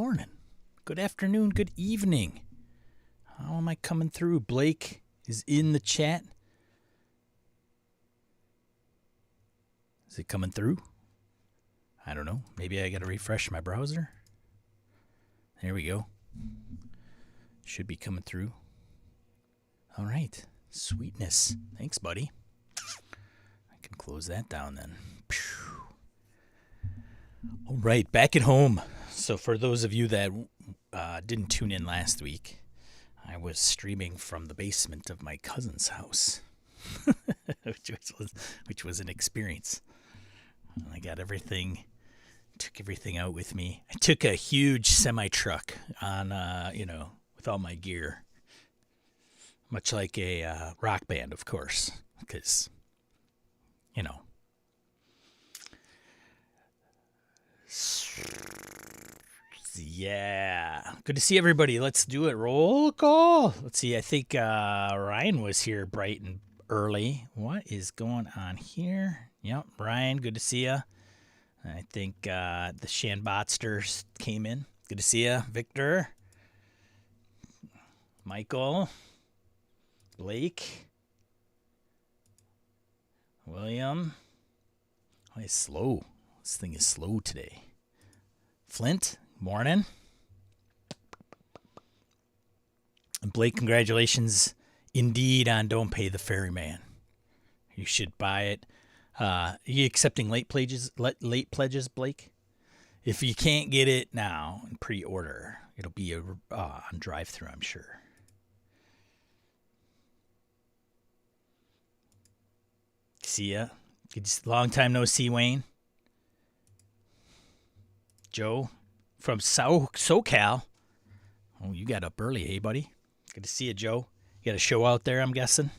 morning, good afternoon, good evening. How am I coming through? Blake is in the chat. Is it coming through? I don't know. Maybe I got to refresh my browser. There we go. Should be coming through. All right. Sweetness. Thanks, buddy. I can close that down then. All right. Back at home. So for those of you that didn't tune in last week, I was streaming from the basement of my cousin's house, which was an experience. I got everything, took everything out with me. I took a huge semi-truck on, with all my gear, much like a rock band, of course, because, Yeah. Good to see everybody. Let's do it. Roll call. Let's see. I think Ryan was here bright and early. What is going on here? Yep. Ryan, good to see you. I think the Shanbotsters came in. Good to see you. Victor. Michael. Blake. William. Oh, it's slow. This thing is slow today. Flint. Morning. And Blake, congratulations indeed on Don't Pay the Ferryman. You should buy it. Are you accepting late pledges, Blake? If you can't get it now in pre-order, it'll be on drive-thru, I'm sure. See ya. Long time no see, Wayne. Joe. From SoCal. Oh, you got up early, hey, buddy? Good to see you, Joe. You got a show out there, I'm guessing?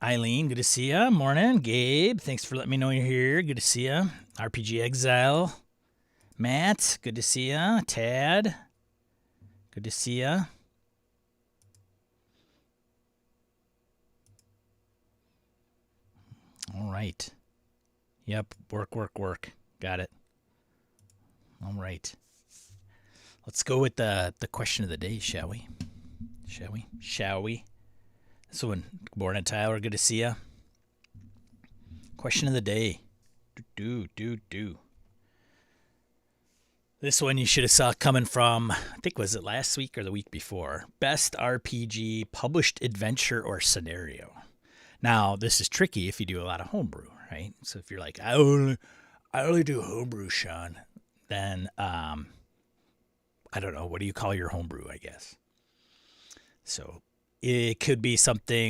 Eileen, good to see ya. Morning. Gabe, thanks for letting me know you're here. Good to see ya. RPG Exile. Matt, good to see ya. Tad, good to see ya. All right. Yep. Work. Got it. All right. Let's go with the question of the day, shall we? This one. Good morning, Tyler. Good to see ya. Question of the day. Do. This one you should have saw coming from, I think, was it last week or the week before? Best RPG published adventure or scenario. Now, this is tricky if you do a lot of homebrew, right? So if you're like, I only do homebrew, Sean, then I don't know. What do you call your homebrew, I guess? So it could be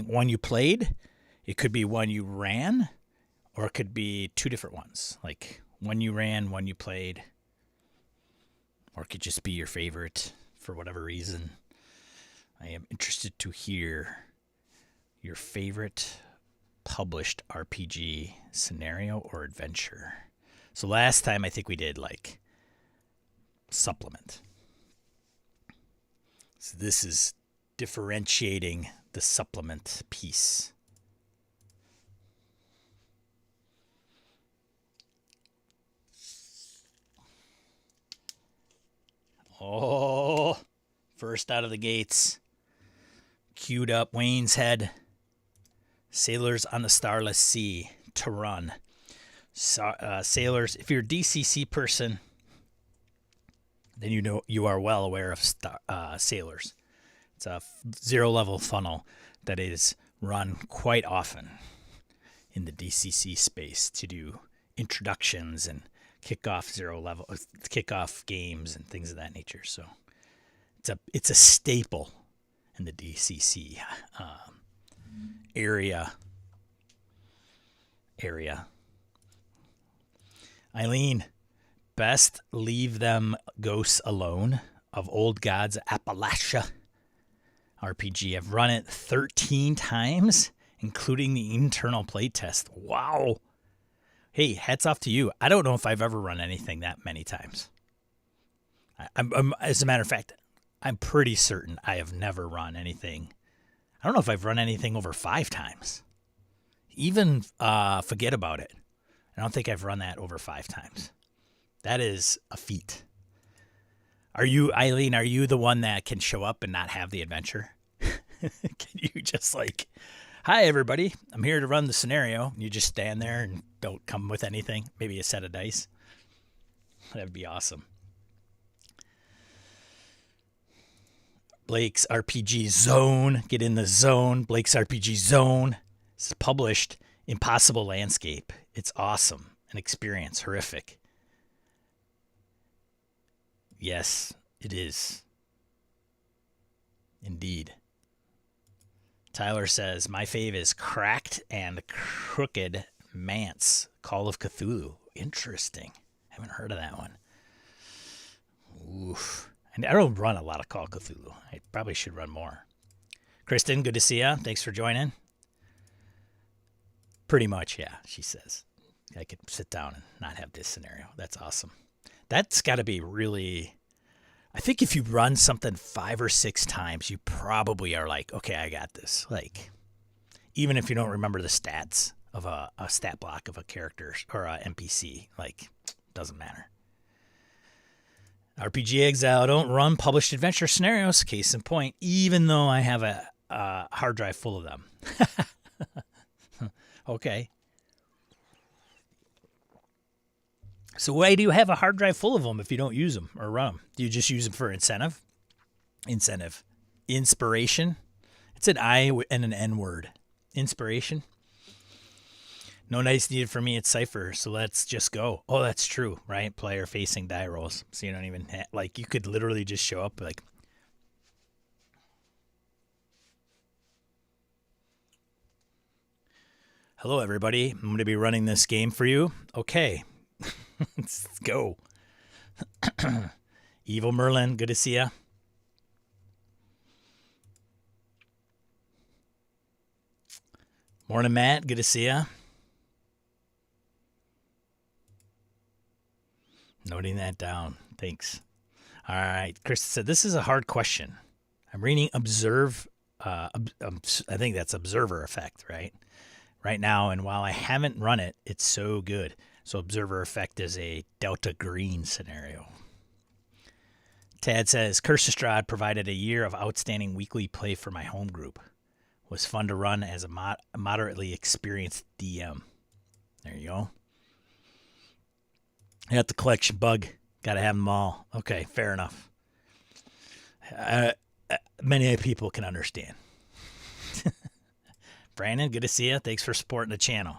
one you played, it could be one you ran, or it could be two different ones, like one you ran, one you played, or it could just be your favorite for whatever reason. I am interested to hear your favorite published RPG scenario or adventure. So last time I think we did like supplement. So this is differentiating the supplement piece. Oh, first out of the gates. Queued up Wayne's Head. Sailors on the Starless Sea to run. Sailors, if you're a DCC person, then you are well aware of Sailors. It's a zero-level funnel that is run quite often in the DCC space to do introductions and kickoff games and things of that nature. So it's a staple in the DCC area. Eileen, best leave them ghosts alone of Old Gods Appalachia RPG. I've run it 13 times, including the internal playtest. Wow. Hey, hats off to you. I don't know if I've ever run anything that many times. I'm as a matter of fact, I'm pretty certain I have never run anything I don't know if I've run anything over 5 times. Even Forget About It. I don't think I've run that over 5 times. That is a feat. Are you, Eileen, are you the one that can show up and not have the adventure? Can you just like, hi, everybody, I'm here to run the scenario. You just stand there and don't come with anything. Maybe a set of dice. That'd be awesome. Blake's RPG Zone. Get in the zone. Blake's RPG Zone. It's published. Impossible Landscape. It's awesome. An experience. Horrific. Yes, it is. Indeed. Tyler says, my fave is Cracked and Crooked Manse. Call of Cthulhu. Interesting. Haven't heard of that one. Oof. And I don't run a lot of Call of Cthulhu. I probably should run more. Kristen, good to see ya. Thanks for joining. Pretty much, yeah, she says. I could sit down and not have this scenario. That's awesome. That's got to be really... I think if you run something 5 or 6 times, you probably are like, okay, I got this. Like, even if you don't remember the stats of a stat block of a character or a NPC, like, doesn't matter. RPG Exile, don't run published adventure scenarios, case in point, even though I have a hard drive full of them. Okay. So why do you have a hard drive full of them if you don't use them or run them? Do you just use them for incentive? Inspiration? It's an I and an N word. Inspiration? No dice needed for me at Cypher, so let's just go. Oh, that's true, right? Player facing die rolls. So you don't even like, you could literally just show up like, hello, everybody. I'm going to be running this game for you. Okay. Let's go. Evil Merlin, good to see ya. Morning, Matt. Good to see ya. Noting that down. Thanks. All right. Chris said, this is a hard question. I'm reading I think that's Observer Effect, right? Right now, and while I haven't run it, it's so good. So Observer Effect is a Delta Green scenario. Tad says, Curse of Strahd provided a year of outstanding weekly play for my home group. Was fun to run as a moderately experienced DM. There you go. I got the collection bug. Got to have them all. Okay, fair enough. Many people can understand. Brandon, good to see you. Thanks for supporting the channel.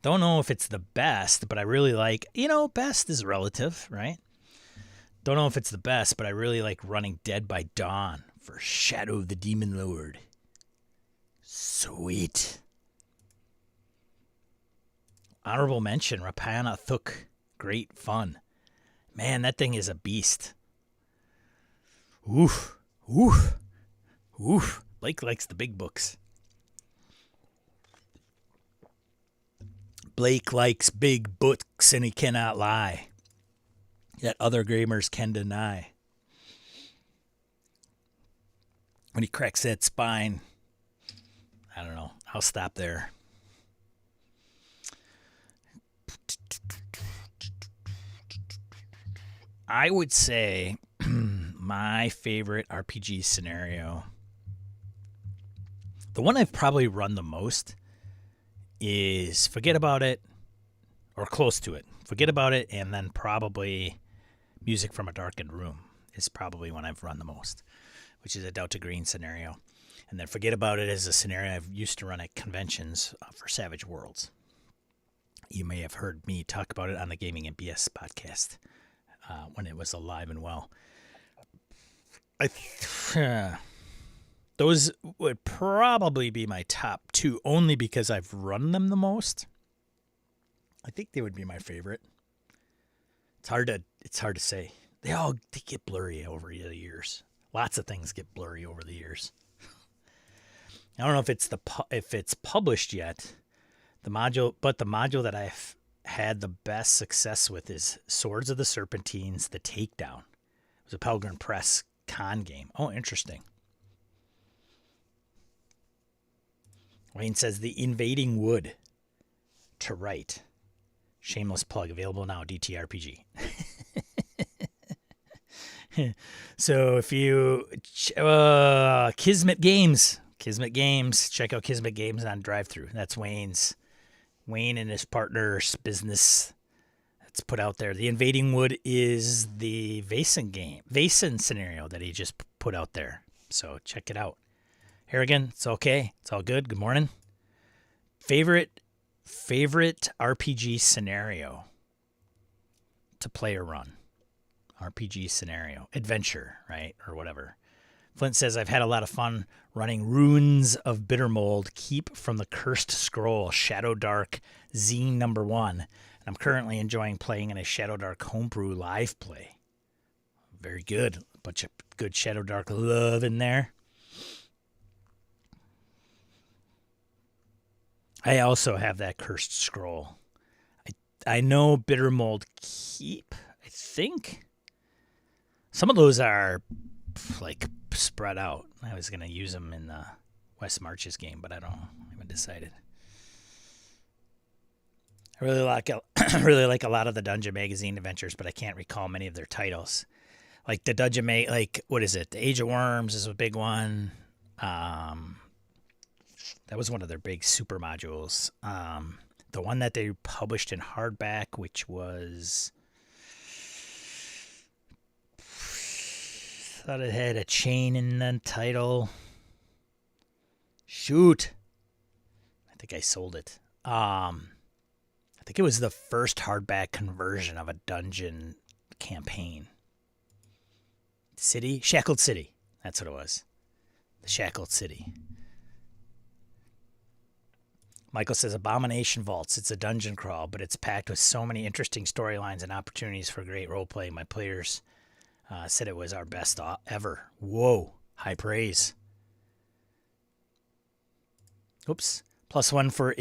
Don't know if it's the best, but I really like, best is relative, right? Don't know if it's the best, but I really like running Dead by Dawn for Shadow of the Demon Lord. Sweet. Honorable mention, Rapana Thuk. Great fun. Man, that thing is a beast. Oof. Oof. Oof. Blake likes the big books. Blake likes big books and he cannot lie. That other gamers can deny. When he cracks that spine, I don't know. I'll stop there. I would say my favorite RPG scenario, the one I've probably run the most, is Forget About It, or close to it. Forget About It, and then probably Music from a Darkened Room is probably one I've run the most, which is a Delta Green scenario. And then Forget About It is a scenario I've used to run at conventions for Savage Worlds. You may have heard me talk about it on the Gaming and BS podcast when it was alive and well. Those would probably be my top 2, only because I've run them the most. I think they would be my favorite. It's hard to say. They get blurry over the years. Lots of things get blurry over the years. I don't know if it's published yet. The module that I've had the best success with is Swords of the Serpentines: The Takedown. It was a Pelgrim Press con game. Oh, interesting. Wayne says The Invading Wood to write. Shameless plug. Available now. DTRPG. So if you Kismet Games, check out Kismet Games on Drive-Thru. That's Wayne and his partner's business. That's put out there. The Invading Wood is the Vaesen scenario that he just put out there. So check it out. Harrigan, it's okay. It's all good. Good morning. Favorite RPG scenario to play or run. RPG scenario. Adventure, right? Or whatever. Flint says, I've had a lot of fun running Runes of Bittermold, Keep from the Cursed Scroll, Shadowdark Zine number 1. And I'm currently enjoying playing in a Shadowdark homebrew live play. Very good. A bunch of good Shadowdark love in there. I also have that Cursed Scroll. I know Bittermold Keep, I think. Some of those are like spread out. I was going to use them in the West Marches game, but I haven't decided. I really like a lot of the Dungeon Magazine adventures, but I can't recall many of their titles. Like the what is it? The Age of Worms is a big one. That was one of their big super modules. The one that they published in hardback, which was, thought it had a chain in the title. Shoot. I think I sold it. I think it was the first hardback conversion of a dungeon campaign. Shackled City. That's what it was. The Shackled City. Michael says, Abomination Vaults. It's a dungeon crawl, but it's packed with so many interesting storylines and opportunities for great role-play. My players said it was our best ever. Whoa. High praise. Oops. +1 for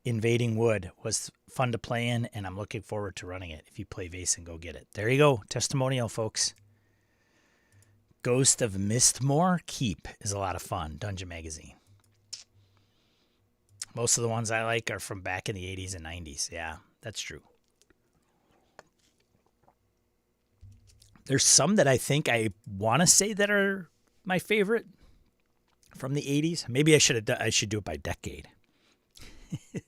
Invading Wood. Was fun to play in, and I'm looking forward to running it. If you play Vaesen, go get it. There you go. Testimonial, folks. Ghost of Mistmore Keep is a lot of fun. Dungeon Magazine. Most of the ones I like are from back in the 80s and 90s. Yeah, that's true. There's some that I think I want to say that are my favorite from the 80s. Maybe I should do it by decade. All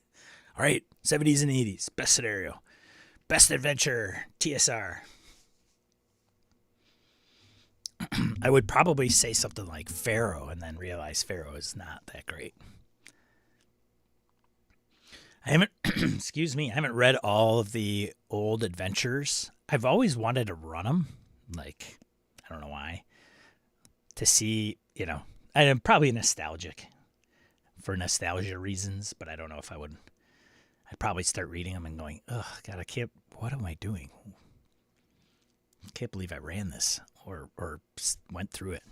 right, 70s and 80s. Best scenario. Best adventure. TSR. I would probably say something like Pharaoh and then realize Pharaoh is not that great. I haven't, I haven't read all of the old adventures. I've always wanted to run them. Like, I don't know why. To see, I'm probably nostalgic for nostalgia reasons, but I don't know if I would. I'd probably start reading them and going, oh, God, what am I doing? I can't believe I ran this or went through it.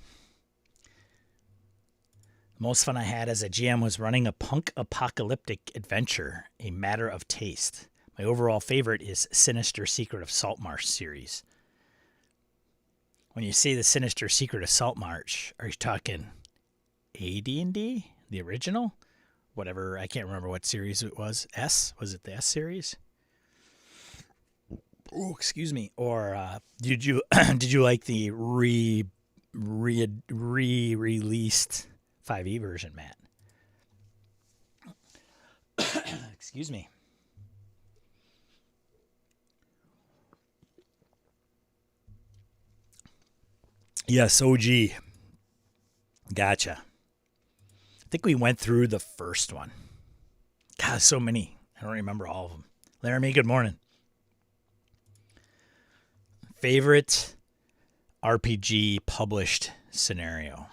The most fun I had as a GM was running a punk apocalyptic adventure, A Matter of Taste. My overall favorite is Sinister Secret of Saltmarsh series. When you say the Sinister Secret of Saltmarsh, are you talking AD&D, the original? Whatever, I can't remember what series it was. Was it the S series? Oh, excuse me. Or did you like the re-released 5e version, Matt? Excuse me. Yes, OG. Gotcha. I think we went through the first one. God, so many. I don't remember all of them. Laramie, good morning. Favorite RPG published scenario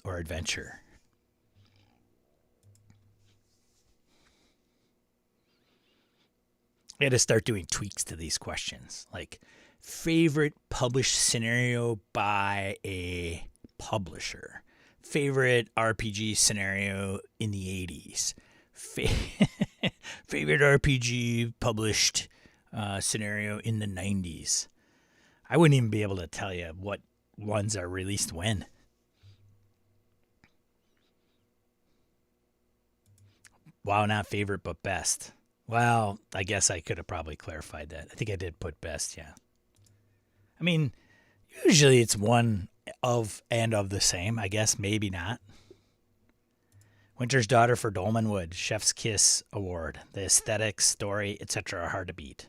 or adventure? I got to start doing tweaks to these questions. Like, favorite published scenario by a publisher. Favorite RPG scenario in the 80s. Favorite RPG published scenario in the 90s. I wouldn't even be able to tell you what ones are released when. Wow, not favorite, but best. Well, I guess I could have probably clarified that. I think I did put best, yeah. I mean, usually it's one of and of the same. I guess maybe not. Winter's Daughter for Dolmenwood, Chef's Kiss Award. The aesthetics, story, etc. are hard to beat.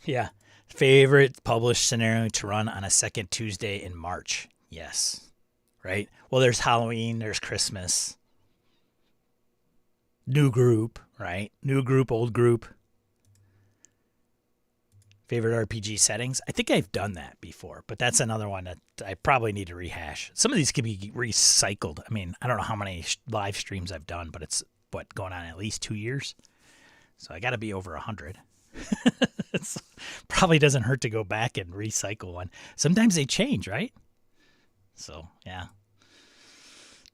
Yeah. Favorite published scenario to run on a second Tuesday in March. Yes. Right? Well, there's Halloween, there's Christmas. New group, right? New group, old group. Favorite RPG settings? I think I've done that before, but that's another one that I probably need to rehash. Some of these can be recycled. I mean, I don't know how many live streams I've done, but it's, going on at least 2 years? So I got to be over 100. It probably doesn't hurt to go back and recycle one. Sometimes they change, right? So, yeah.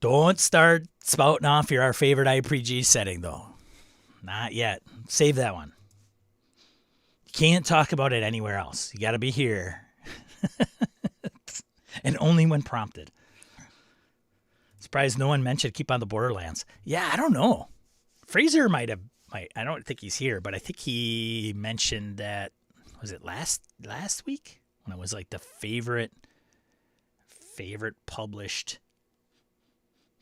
Don't start spouting off our favorite RPG setting, though. Not yet. Save that one. You can't talk about it anywhere else. You got to be here. And only when prompted. Surprised no one mentioned Keep on the Borderlands. Yeah, I don't know. Fraser might. I don't think he's here, but I think he mentioned that, was it last week? When it was like the favorite published,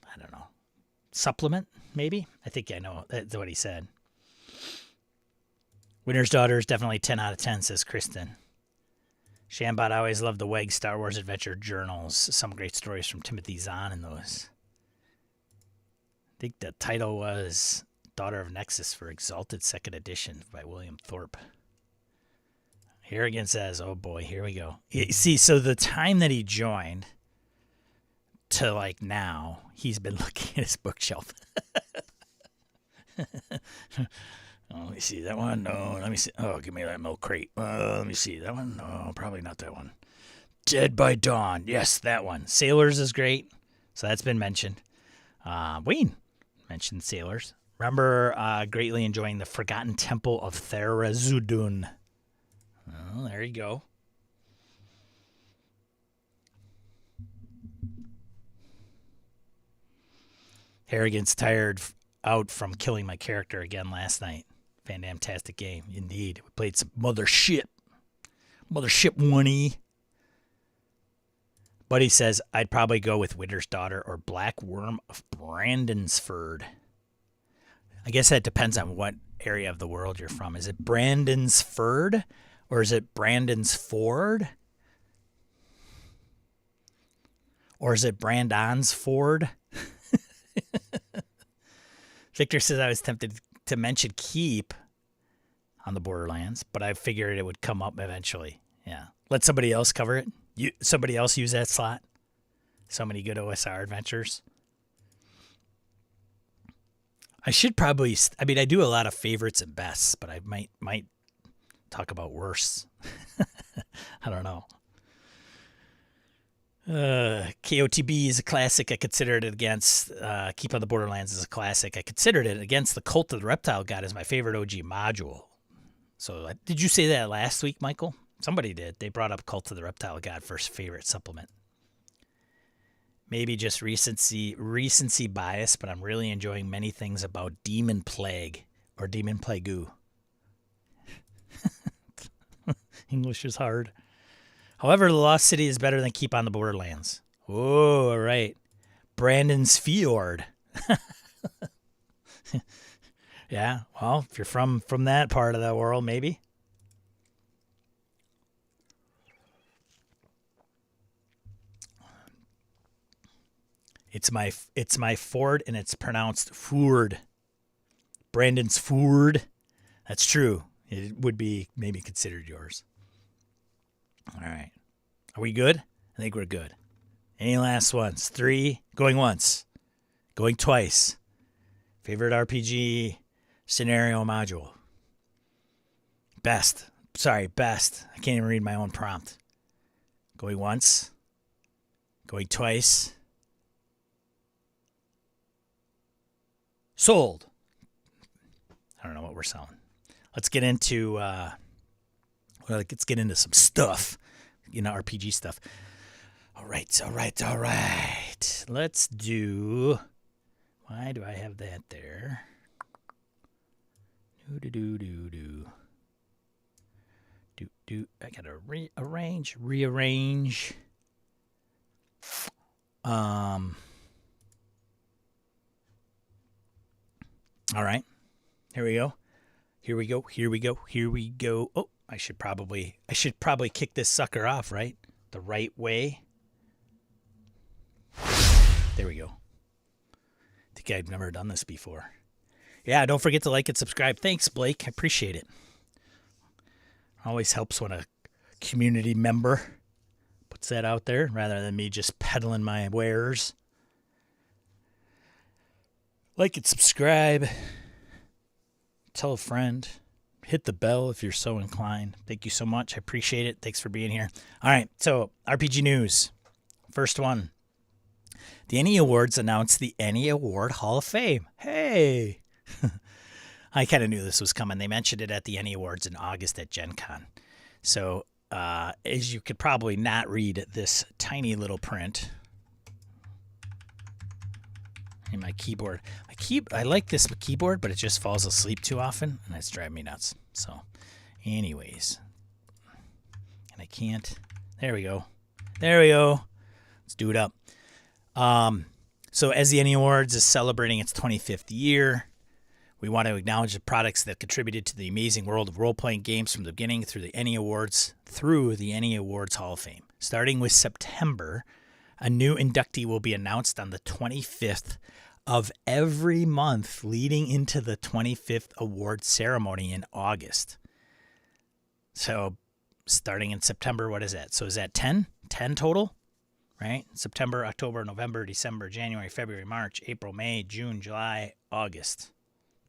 I don't know, supplement, maybe? I think I know. That's what he said. Winter's Daughter is definitely 10 out of 10, says Kristen. Shambot, I always loved the WEG Star Wars Adventure Journals. Some great stories from Timothy Zahn in those. I think the title was Daughter of Nexus for Exalted 2nd Edition by William Thorpe. Here again says, oh boy, here we go. See, so the time that he joined to like now, he's been looking at his bookshelf. Oh, let me see that one. No, let me see. Oh, give me that milk crate. Let me see that one. No, probably not that one. Dead by Dawn. Yes, that one. Sailors is great. So that's been mentioned. Wayne mentioned Sailors. Remember greatly enjoying the Forgotten Temple of Therazudun. Oh, there you go. Harrigan's tired out from killing my character again last night. Fantastic game, indeed. We played some Mothership 1E. Buddy says, I'd probably go with Winter's Daughter or Black Worm of Brandonsford. I guess that depends on what area of the world you're from. Is it Brandonsford or is it Brandonsford? Or is it Brandonsford? Victor says I was tempted to mention Keep on the Borderlands, but I figured it would come up eventually. Yeah. Let somebody else cover it. Somebody else use that slot. So many good OSR adventures. I should probably, I mean, I do a lot of favorites and bests, but I might talk about worse. I don't know. KOTB is a classic. I considered it against Keep on the Borderlands is a classic. I considered it against the Cult of the Reptile God as my favorite OG module. So did you say that last week, Michael? Somebody did. They brought up Cult of the Reptile God first favorite supplement. Maybe just recency bias, but I'm really enjoying many things about Demon Plague or Demon Plague. English is hard. However, The Lost City is better than Keep on the Borderlands. Oh, all right. Brandon's Fjord. Yeah, well, if you're from that part of the world, maybe. It's my Ford, and it's pronounced Ford. Brandon's Ford. That's true. It would be maybe considered yours. All right. Are we good? I think we're good. Any last ones? 3. Going once. Going twice. Favorite RPG scenario module. Best. Sorry, best. I can't even read my own prompt. Going once. Going twice. Sold. I don't know what we're selling. Let's get into some stuff, RPG stuff. All right, all right, all right. Let's do... Why do I have that there? I gotta rearrange. All right. Here we go. Oh, I should probably kick this sucker off, right? The right way. There we go. I think I've never done this before. Yeah, don't forget to like and subscribe. Thanks, Blake. I appreciate it. Always helps when a community member puts that out there rather than me just peddling my wares. Like and subscribe. Tell a friend. Hit the bell if you're so inclined. Thank you so much. I appreciate it. Thanks for being here. All right, so RPG news. First one. The NE Awards announced the NE Award Hall of Fame. Hey! I kind of knew this was coming. They mentioned it at the NE Awards in August at Gen Con. So, as you could probably not read this tiny little print in my keyboard. I like this keyboard, but it just falls asleep too often, and it's driving me nuts. So, anyways. And I can't. There we go. Let's do it up. So as the NE Awards is celebrating its 25th year, we want to acknowledge the products that contributed to the amazing world of role-playing games from the beginning through the NE Awards Hall of Fame. Starting with September, a new inductee will be announced on the 25th of every month leading into the 25th award ceremony in August. So starting in September, what is that? So is that 10? 10 total? Right? September, October, November, December, January, February, March, April, May, June, July, August.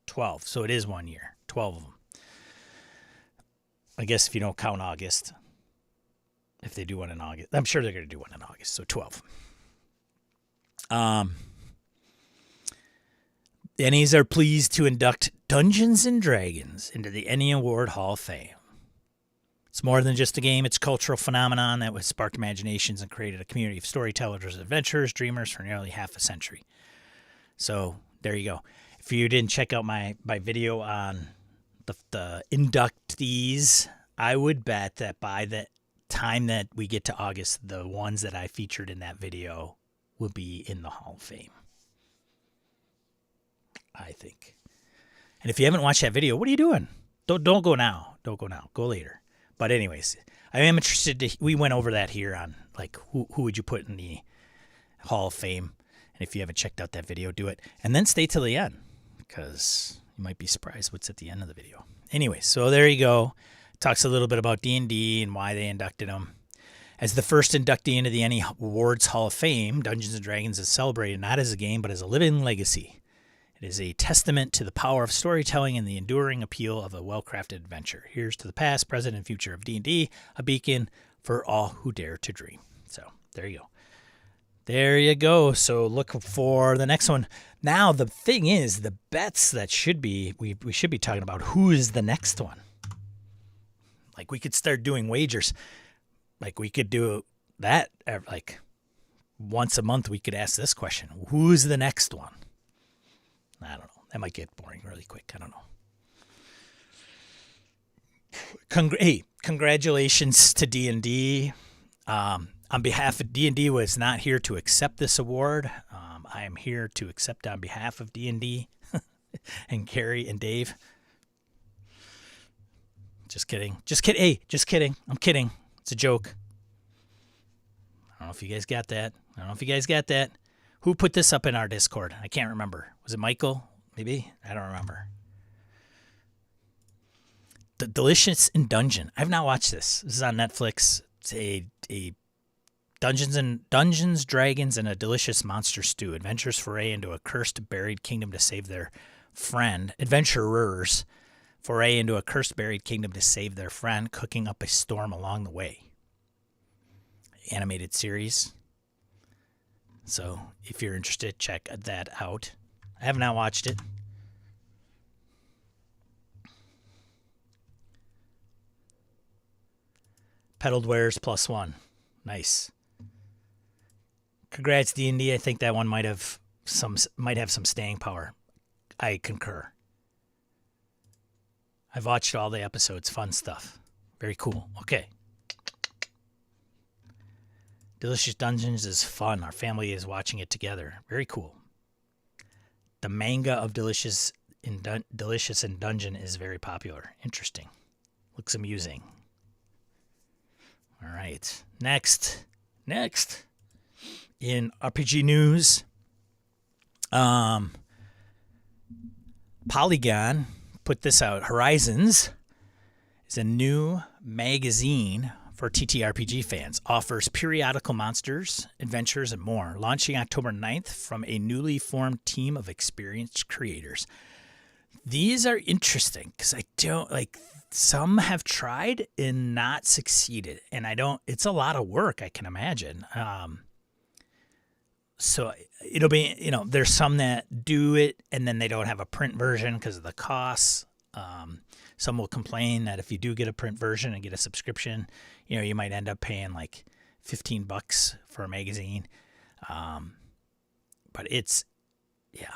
12. So it is 1 year. 12 of them. I guess if you don't count August, if they do one in August, I'm sure they're going to do one in August. So 12. The NEs are pleased to induct Dungeons & Dragons into the NE Award Hall of Fame. It's more than just a game. It's a cultural phenomenon that has sparked imaginations and created a community of storytellers, adventurers, dreamers for nearly half a century. So there you go. If you didn't check out my video on the inductees, I would bet that by the time that we get to August, the ones that I featured in that video will be in the Hall of Fame. I think. And if you haven't watched that video, what are you doing? Don't go now. Don't go now. Go later. But anyways, I am interested we went over that here on like who would you put in the Hall of Fame. And if you haven't checked out that video, do it. And then stay till the end because you might be surprised what's at the end of the video. Anyway, so there you go. Talks a little bit about D&D and why they inducted him. As the first inductee into the NE Awards Hall of Fame, Dungeons & Dragons is celebrated not as a game but as a living legacy. It is a testament to the power of storytelling and the enduring appeal of a well-crafted adventure. Here's to the past, present, and future of D&D, a beacon for all who dare to dream. So there you go. There you go. So look for the next one. Now the thing is, the bets that should be we should be talking about who is the next one. Like we could start doing wagers. Like we could do that like once a month. We could ask this question: who's the next one? I don't know. That might get boring really quick. I don't know. Hey, congratulations to D&D. On behalf of D&D, was not here to accept this award. I am here to accept on behalf of D&D and Carrie and Dave. Just kidding. Hey, just kidding. I'm kidding. It's a joke. I don't know if you guys got that. Who put this up in our Discord? I can't remember. Was it Michael? Maybe? I don't remember. The Delicious in Dungeon. I've not watched this. This is on Netflix. It's a Dungeons, Dragons, and a Delicious Monster Stew. Adventurers foray into a cursed buried kingdom to save their friend. Adventurers foray into a cursed buried kingdom to save their friend, cooking up a storm along the way. Animated series. So if you're interested, check that out. I have not watched it. Peddled wares +1. Nice. Congrats, D&D. I think that one might have some staying power. I concur. I've watched all the episodes. Fun stuff. Very cool. Okay. Delicious Dungeons is fun. Our family is watching it together. Very cool. The manga of Delicious and Dungeon is very popular. Interesting. Looks amusing. All right. Next. In RPG news, Polygon put this out. Horizons is a new magazine for TTRPG fans. Offers periodical monsters, adventures, and more. Launching October 9th from a newly formed team of experienced creators. These are interesting because I don't like. Some have tried and not succeeded, and it's a lot of work, I can imagine. So it'll be, there's some that do it and then they don't have a print version because of the costs. Some will complain that if you do get a print version and get a subscription, you might end up paying like $15 for a magazine. But it's, yeah.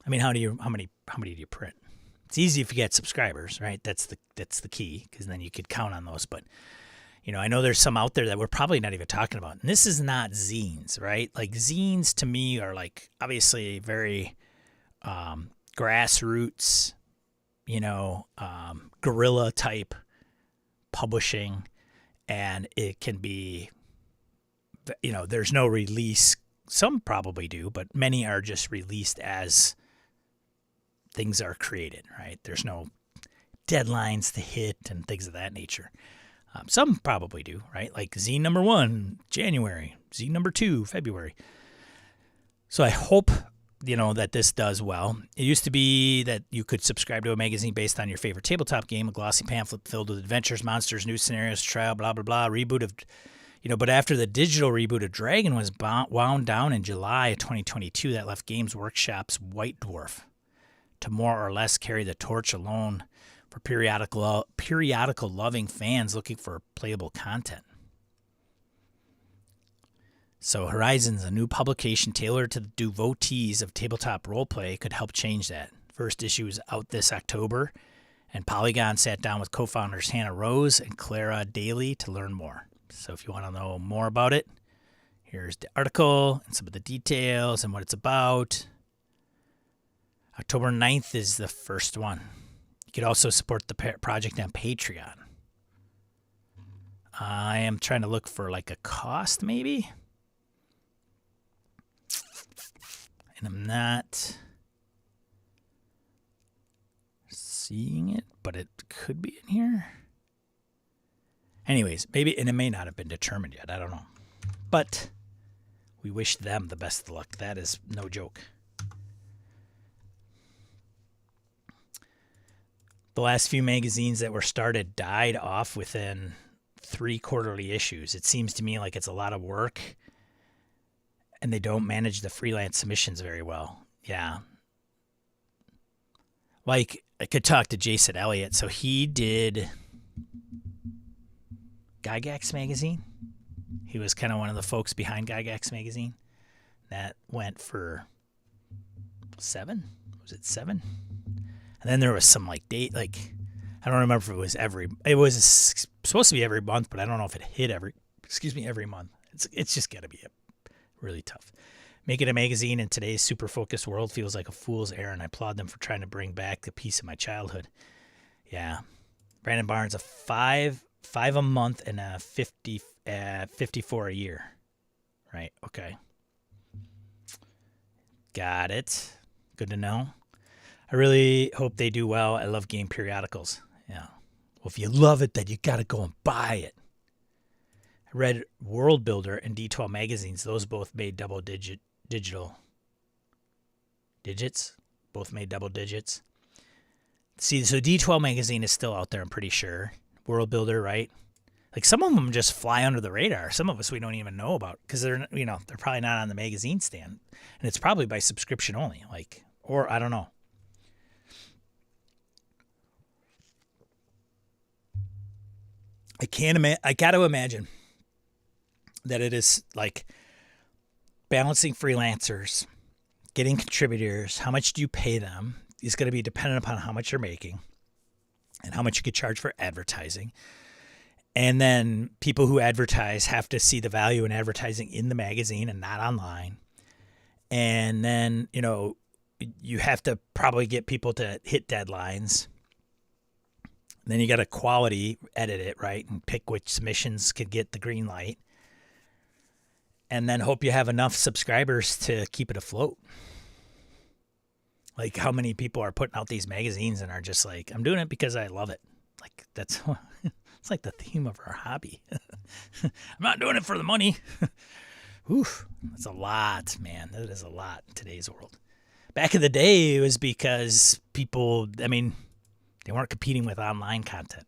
I mean, how many do you print? It's easy if you get subscribers, right? That's the key, because then you could count on those. But I know there's some out there that we're probably not even talking about. And this is not zines, right? Like zines to me are like obviously very grassroots, guerrilla type publishing, and it can be, there's no release. Some probably do, but many are just released as things are created, right? There's no deadlines to hit and things of that nature. Some probably do, right? Like zine number 1, January, zine number 2, February. So I hope, that this does well. It used to be that you could subscribe to a magazine based on your favorite tabletop game, a glossy pamphlet filled with adventures, monsters, new scenarios, trial, blah, blah, blah, reboot of, but after the digital reboot of Dragon was wound down in July of 2022, that left Games Workshop's White Dwarf to more or less carry the torch alone for periodical loving fans looking for playable content. So Horizons, a new publication tailored to the devotees of tabletop roleplay, could help change that. First issue is out this October, and Polygon sat down with co-founders Hannah Rose and Clara Daly to learn more. So if you want to know more about it, here's the article and some of the details and what it's about. October 9th is the first one. You could also support the project on Patreon. I am trying to look for like a cost maybe. And I'm not seeing it, but it could be in here. Anyways, maybe, and it may not have been determined yet. I don't know. But we wish them the best of luck. That is no joke. The last few magazines that were started died off within 3 quarterly issues. It seems to me like it's a lot of work, and they don't manage the freelance submissions very well. Yeah. Like, I could talk to Jason Elliott. So he did Gygax magazine. He was kind of one of the folks behind Gygax magazine. That went for 7? Was it 7? And then there was some like date, like I don't remember if it was supposed to be every month, but I don't know if it hit every month. It's just got to be really tough. Making a magazine in today's super focused world feels like a fool's errand. I applaud them for trying to bring back the piece of my childhood. Yeah. Brandon Barnes, a 5 a month and a 54 a year. Right. Okay. Got it. Good to know. I really hope they do well. I love game periodicals. Yeah. Well, if you love it, then you got to go and buy it. I read World Builder and D12 magazines. Those both made double digits. Both made double digits. See, so D12 magazine is still out there, I'm pretty sure. World Builder, right? Like some of them just fly under the radar. Some of us we don't even know about because they're probably not on the magazine stand, and it's probably by subscription only. Or I don't know. I got to imagine that it is like balancing freelancers, getting contributors, how much do you pay them is going to be dependent upon how much you're making and how much you could charge for advertising. And then people who advertise have to see the value in advertising in the magazine and not online. And then, you have to probably get people to hit deadlines. Then you got to quality edit it, right? And pick which submissions could get the green light. And then hope you have enough subscribers to keep it afloat. Like how many people are putting out these magazines and are just like, I'm doing it because I love it. Like that's, it's like the theme of our hobby. I'm not doing it for the money. Oof, that's a lot, man. That is a lot in today's world. Back in the day, it was because people, they weren't competing with online content.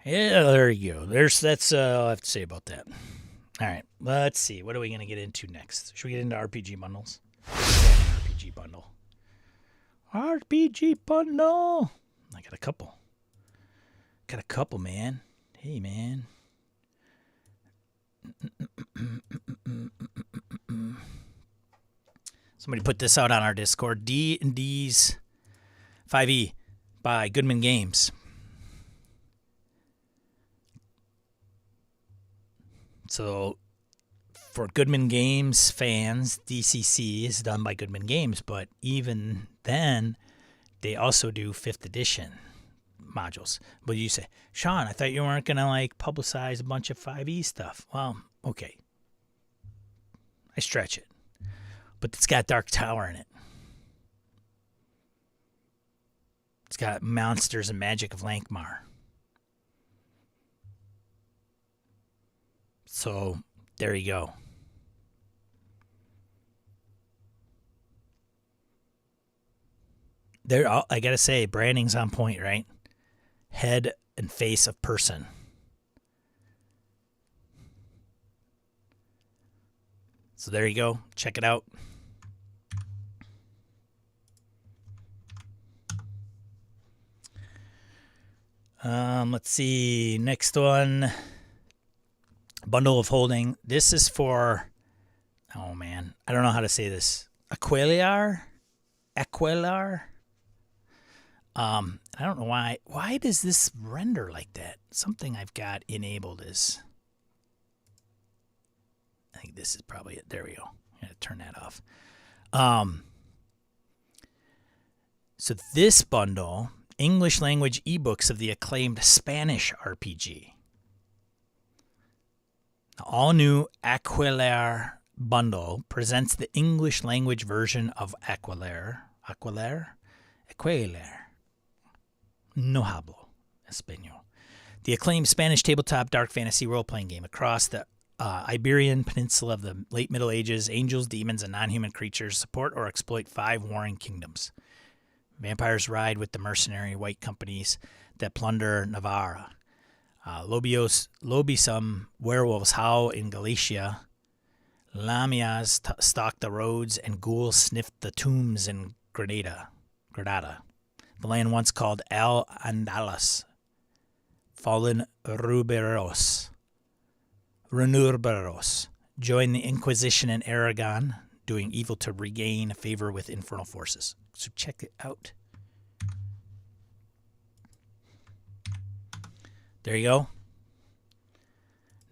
Yeah, there you go. That's all I have to say about that. All right, let's see. What are we going to get into next? Should we get into RPG bundles? RPG bundle. RPG bundle. I got a couple. Man. Hey, man. Somebody put this out on our Discord. D&D's 5e by Goodman Games. So for Goodman Games fans, DCC is done by Goodman Games, but even then, they also do 5th edition modules. But you say, Sean, I thought you weren't going to publicize a bunch of 5e stuff. Well, okay. I stretch it. But it's got Dark Tower in it. It's got Monsters and Magic of Lankmar. So, there you go. I gotta say, branding's on point, right? Head and face of person. So there you go. Check it out. Let's see. Next one. Bundle of Holding. This is for, oh man, I don't know how to say this. Aquelar. I don't know why. Why does this render like that? Something I've got enabled is, I think this is probably it. There we go. I'm going to turn that off. So this bundle, English language ebooks of the acclaimed Spanish RPG. The all-new Aquelar bundle presents the English language version of Aquelar. No hablo español. The acclaimed Spanish tabletop dark fantasy role-playing game across the Iberian Peninsula of the late Middle Ages. Angels, demons, and non-human creatures support or exploit 5 warring kingdoms. Vampires ride with the mercenary white companies that plunder Navarra. Lobisome werewolves howl in Galicia. Lamias stalk the roads, and ghouls sniff the tombs in Granada. The land once called Al-Andalus. Fallen Renurberos join the Inquisition in Aragon, doing evil to regain favor with infernal forces. So check it out. There you go.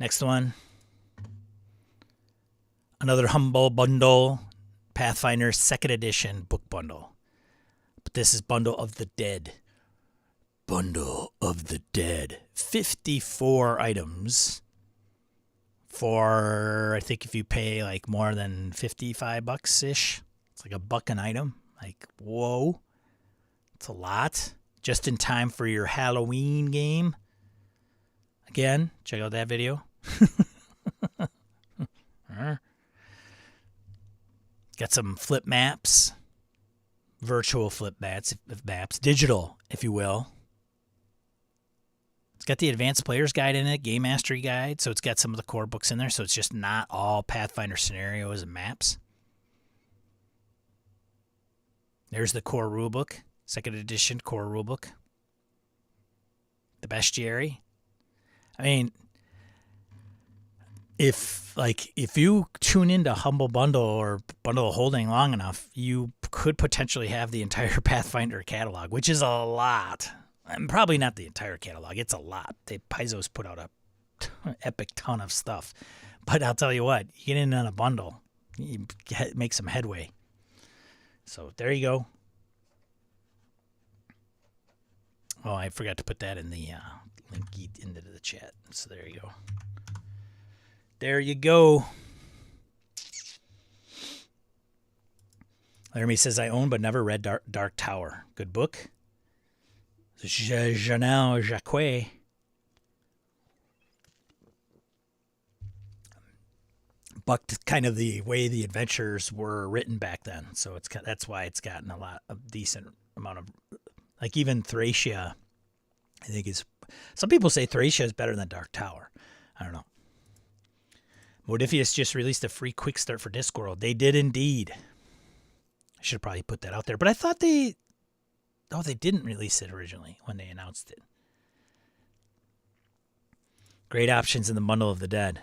Next one. Another humble bundle. Pathfinder 2nd edition book bundle. But this is Bundle of the Dead. Bundle of the Dead. 54 items. For, I think if you pay more than $55-ish, it's like $1 an item. Whoa. It's a lot. Just in time for your Halloween game. Again, check out that video. Got some flip maps. Virtual flip maps, digital, if you will. It's got the Advanced Player's Guide in it, Game Mastery Guide, so it's got some of the core books in there, so it's just not all Pathfinder scenarios and maps. There's the core rulebook, 2nd edition core rulebook. The bestiary. If if you tune into Humble Bundle or Bundle of Holding long enough, you could potentially have the entire Pathfinder catalog, which is a lot. And probably not the entire catalog. It's a lot. Paizo's put out a epic ton of stuff. But I'll tell you what, you get in on a bundle, you make some headway. So there you go. Oh, I forgot to put that in the link into the chat. So there you go. There you go. Laramie says, I own but never read Dark Tower. Good book. Janelle Jacquet. Bucked kind of the way the adventures were written back then. So that's why it's gotten a decent amount of, like even Thracia, I think some people say Thracia is better than Dark Tower. I don't know. Modifius just released a free quick start for Discworld. They did indeed. I should have probably put that out there. But I thought they didn't release it originally when they announced it. Great options in the Bundle of the Dead.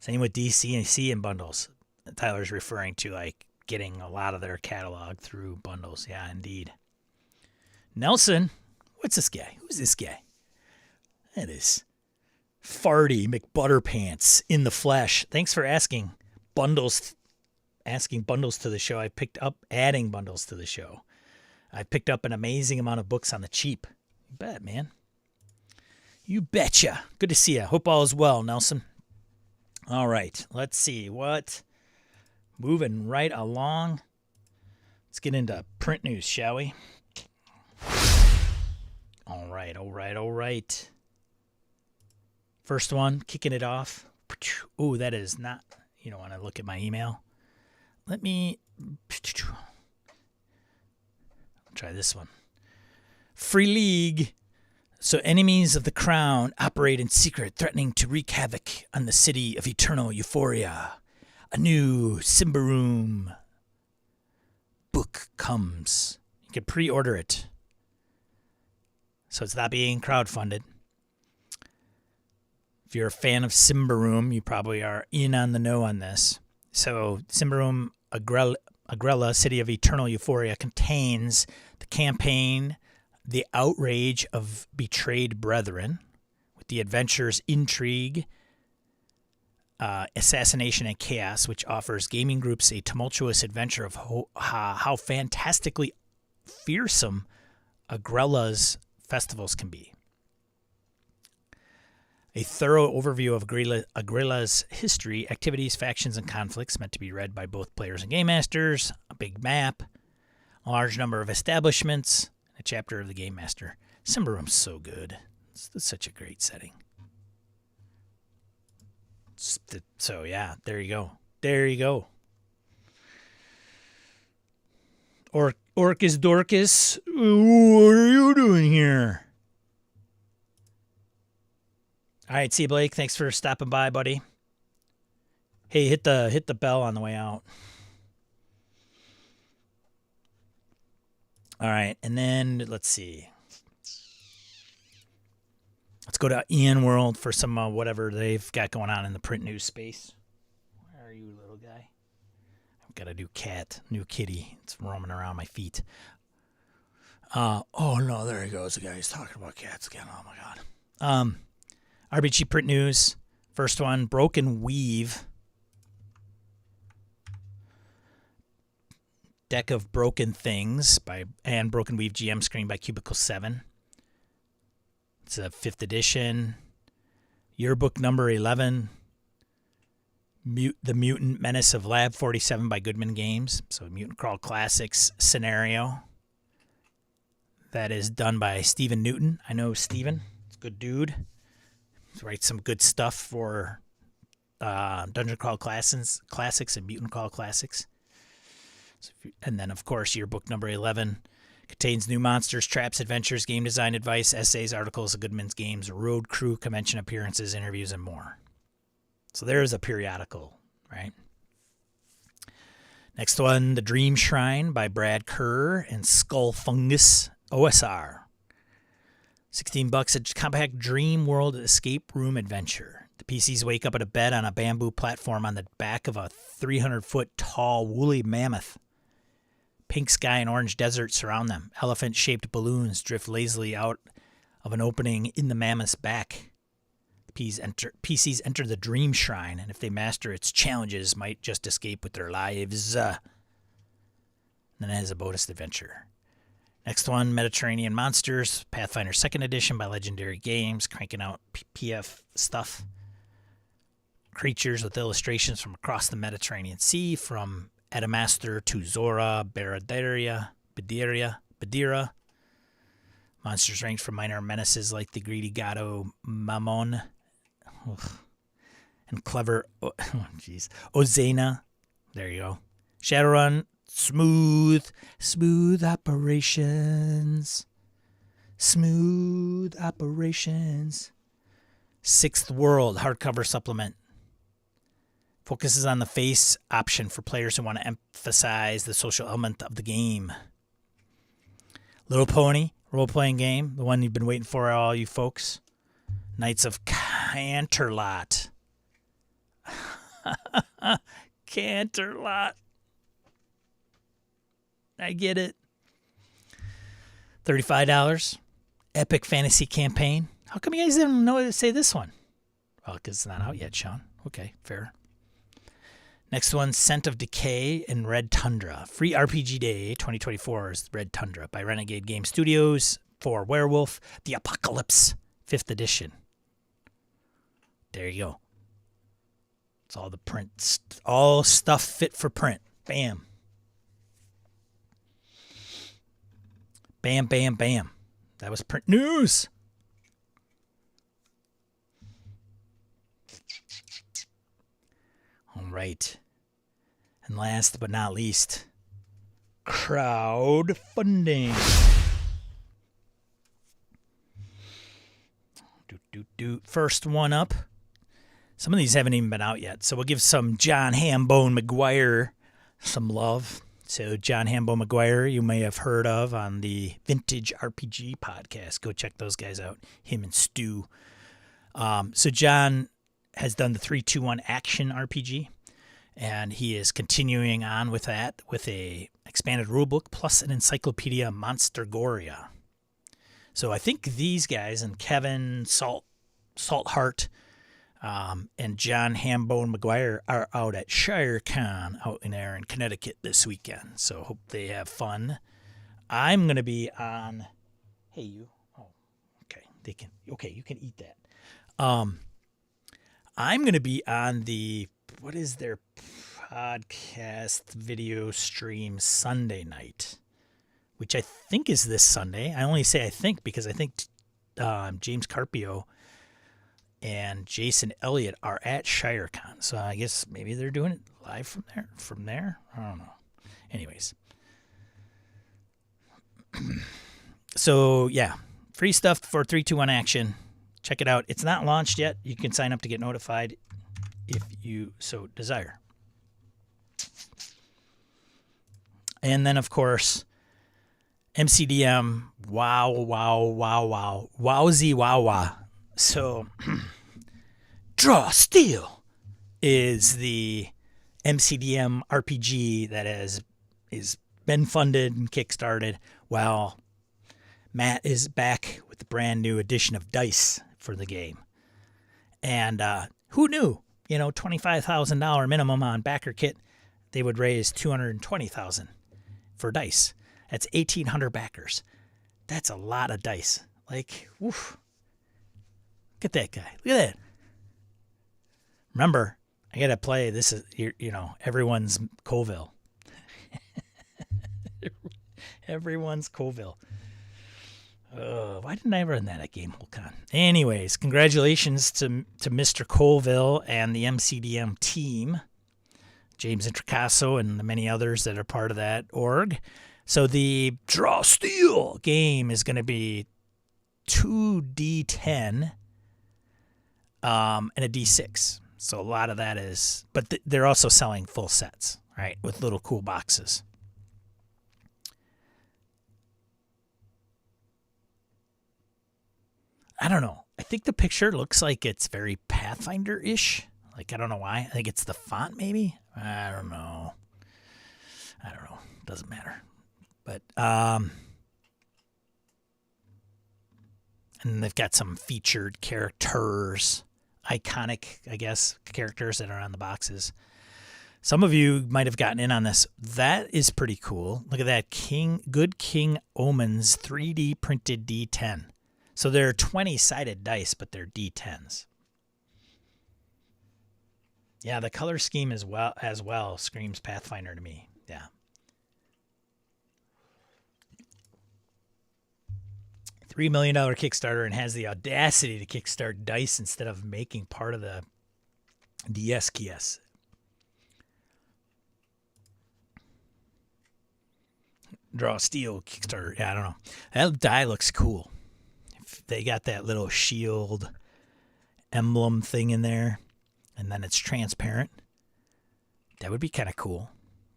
Same with DC and bundles. Tyler's referring to like getting a lot of their catalog through bundles. Yeah, indeed. Nelson, what's this guy? Who's this guy? That is Farty McButterpants in the flesh. Thanks for asking bundles to the show. I picked up adding bundles to the show. I picked up an amazing amount of books on the cheap. You bet, man. You betcha. Good to see you. Hope all is well, Nelson. All right, let's see what. Moving right along. Let's get into print news, shall we? All right. First one, kicking it off. Oh, that is not. You don't want to look at my email. Let me try this one. Free League. So enemies of the crown operate in secret, threatening to wreak havoc on the city of eternal euphoria. A new Symbaroum book comes. You can pre-order it. So it's not being crowdfunded. If you're a fan of Symbaroum, you probably are in on the know on this. So Symbaroum Agrella, City of Eternal Euphoria, contains the campaign The Outrage of Betrayed Brethren, with the adventures, intrigue, assassination, and chaos, which offers gaming groups a tumultuous adventure of how fantastically fearsome Agrella's festivals can be. A thorough overview of Agrella's history, activities, factions, and conflicts, meant to be read by both players and game masters, a big map, a large number of establishments, a chapter of the game master. Symbaroum's so good. It's such a great setting. So yeah, there you go. Orcus Dorcas, what are you doing here? All right, see you, Blake. Thanks for stopping by, buddy. Hey, hit the bell on the way out. All right, and then let's see. Let's go to Ian World for some whatever they've got going on in the print news space. Where are you, little guy? I've got a new kitty. It's roaming around my feet. Oh no, there he goes. The guy. He's talking about cats again. Oh my god. RBG print news. First one, Broken Weave. Deck of Broken Things and Broken Weave GM screen by Cubicle 7. It's a 5th edition. Yearbook number 11. The Mutant Menace of Lab 47 by Goodman Games. So Mutant Crawl Classics scenario. That is done by Stephen Newton. I know Stephen. It's a good dude. He writes some good stuff for Dungeon Crawl Classics and Mutant Crawl Classics. And then, of course, Yearbook number 11 contains new monsters, traps, adventures, game design advice, essays, articles of Goodman's Games, road crew, convention appearances, interviews, and more. So there's a periodical, right? Next one, The Dream Shrine by Brad Kerr and Skull Fungus OSR. $16, a compact dream world escape room adventure The PCs wake up at a bed on a bamboo platform on the back of a 300-foot tall woolly mammoth. Pink sky and orange desert surround them. Elephant-shaped balloons drift lazily out of an opening in the mammoth's back. PCs enter the dream shrine, and if they master its challenges, might just escape with their lives. Then it has a bonus adventure. Next one, Mediterranean Monsters, Pathfinder 2nd Edition by Legendary Games, cranking out PF stuff. Creatures with illustrations from across the Mediterranean Sea, from Adamastor to Zora, Badira. Monsters range from minor menaces like the greedy Gato Mammon and clever Ozena. There you go. Shadowrun, smooth operations. Sixth World hardcover supplement. Focuses on the face option for players who want to emphasize the social element of the game. Little Pony, role-playing game, the one you've been waiting for, all you folks. Knights of Canterlot. Canterlot. I get it. $35. Epic fantasy campaign. How come you guys didn't know to say this one? Well, because it's not out yet, Sean. Okay, fair. Next one, Scent of Decay and Red Tundra. Free RPG Day 2024 is Red Tundra by Renegade Game Studios for Werewolf the Apocalypse 5th edition. There you go. It's all the print, all stuff fit for print. Bam. Bam, bam, bam. That was print news. All right. And last but not least, crowdfunding. First one up. Some of these haven't even been out yet, so we'll give some John Hambone McGuire some love. So John Hambone McGuire, you may have heard of on the Vintage RPG podcast. Go check those guys out, him and Stu. So John has done the 3-2-1 action RPG, and he is continuing on with that with a expanded rulebook plus an encyclopedia Monstergoria. So I think these guys and Kevin Saltheart and John Hambone McGuire are out at ShireCon out in there in Connecticut this weekend. So hope they have fun. I'm going to be on... Hey, you. Oh, okay. You can eat that. I'm going to be on the... What is their podcast video stream Sunday night? Which I think is this Sunday. I only say I think because I think James Carpio and Jason Elliott are at ShireCon. So I guess maybe they're doing it live from there. I don't know. Anyways. So, yeah. Free stuff for 3-2-1 action. Check it out. It's not launched yet. You can sign up to get notified if you so desire. And then, of course, MCDM. Wow. Wowzy wow. So, Draw Steel is the MCDM RPG that is been funded and kickstarted. Well, Matt is back with the brand new edition of dice for the game. And who knew? $25,000 minimum on backer kit. They would raise $220,000 for dice. That's 1,800 backers. That's a lot of dice. Like, woof. Look at that guy. Look at that. Remember, I got to play. This is, everyone's Colville. Everyone's Colville. Why didn't I run that at GameholeCon? Anyways, congratulations to Mr. Colville and the MCDM team, James Intricasso and the many others that are part of that org. So the Draw Steel game is going to be 2d10 and a d6. So a lot of that is, but they're also selling full sets, right, with little cool boxes. I don't know. I think the picture looks like it's very Pathfinder-ish. Like, I don't know why. I think it's the font, maybe. I don't know. Doesn't matter. But and they've got some featured characters, iconic, I guess, characters that are on the boxes. Some of you might have gotten in on this. That is pretty cool. Look at that. Good King Omens 3D printed D10. So they're 20-sided dice, but they're D10s. Yeah, the color scheme as well screams Pathfinder to me. Yeah. $3 million Kickstarter and has the audacity to kickstart dice instead of making part of the DSKS. Draw steel Kickstarter. Yeah, I don't know. That die looks cool. If they got that little shield emblem thing in there, and then it's transparent. That would be kind of cool.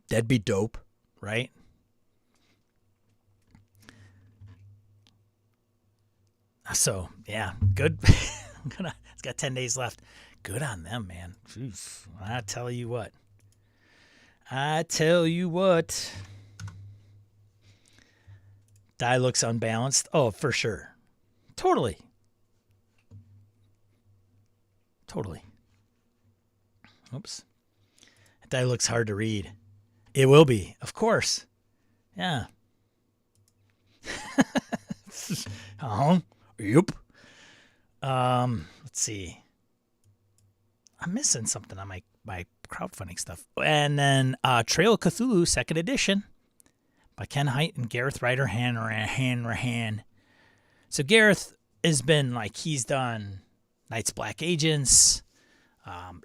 That'd be dope, right? So, yeah, good. It's got 10 days left. Good on them, man. Oof. I tell you what. Die looks unbalanced. Oh, for sure. Totally. Oops. Die looks hard to read. It will be, of course. Yeah. Yep. Let's see. I'm missing something on my crowdfunding stuff. And then Trail of Cthulhu 2nd edition by Ken Hite and Gareth Ryder Hanrahan. So Gareth has been he's done Knights Black Agents.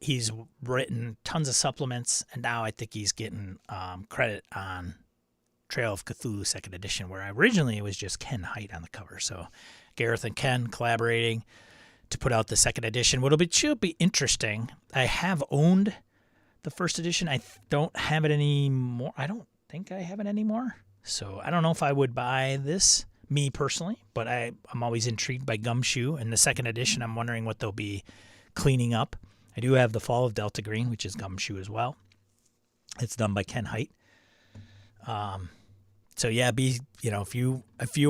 He's written tons of supplements, and now I think he's getting credit on Trail of Cthulhu 2nd edition, where originally it was just Ken Hite on the cover. So Gareth and Ken collaborating to put out the 2nd edition. What'll should be interesting. I have owned the 1st edition. I don't have it anymore. I don't think I have it anymore. So I don't know if I would buy this, me personally, but I'm always intrigued by Gumshoe. And the 2nd edition, I'm wondering what they'll be cleaning up. I do have the Fall of Delta Green, which is Gumshoe as well. It's done by Ken Hite. So yeah, if you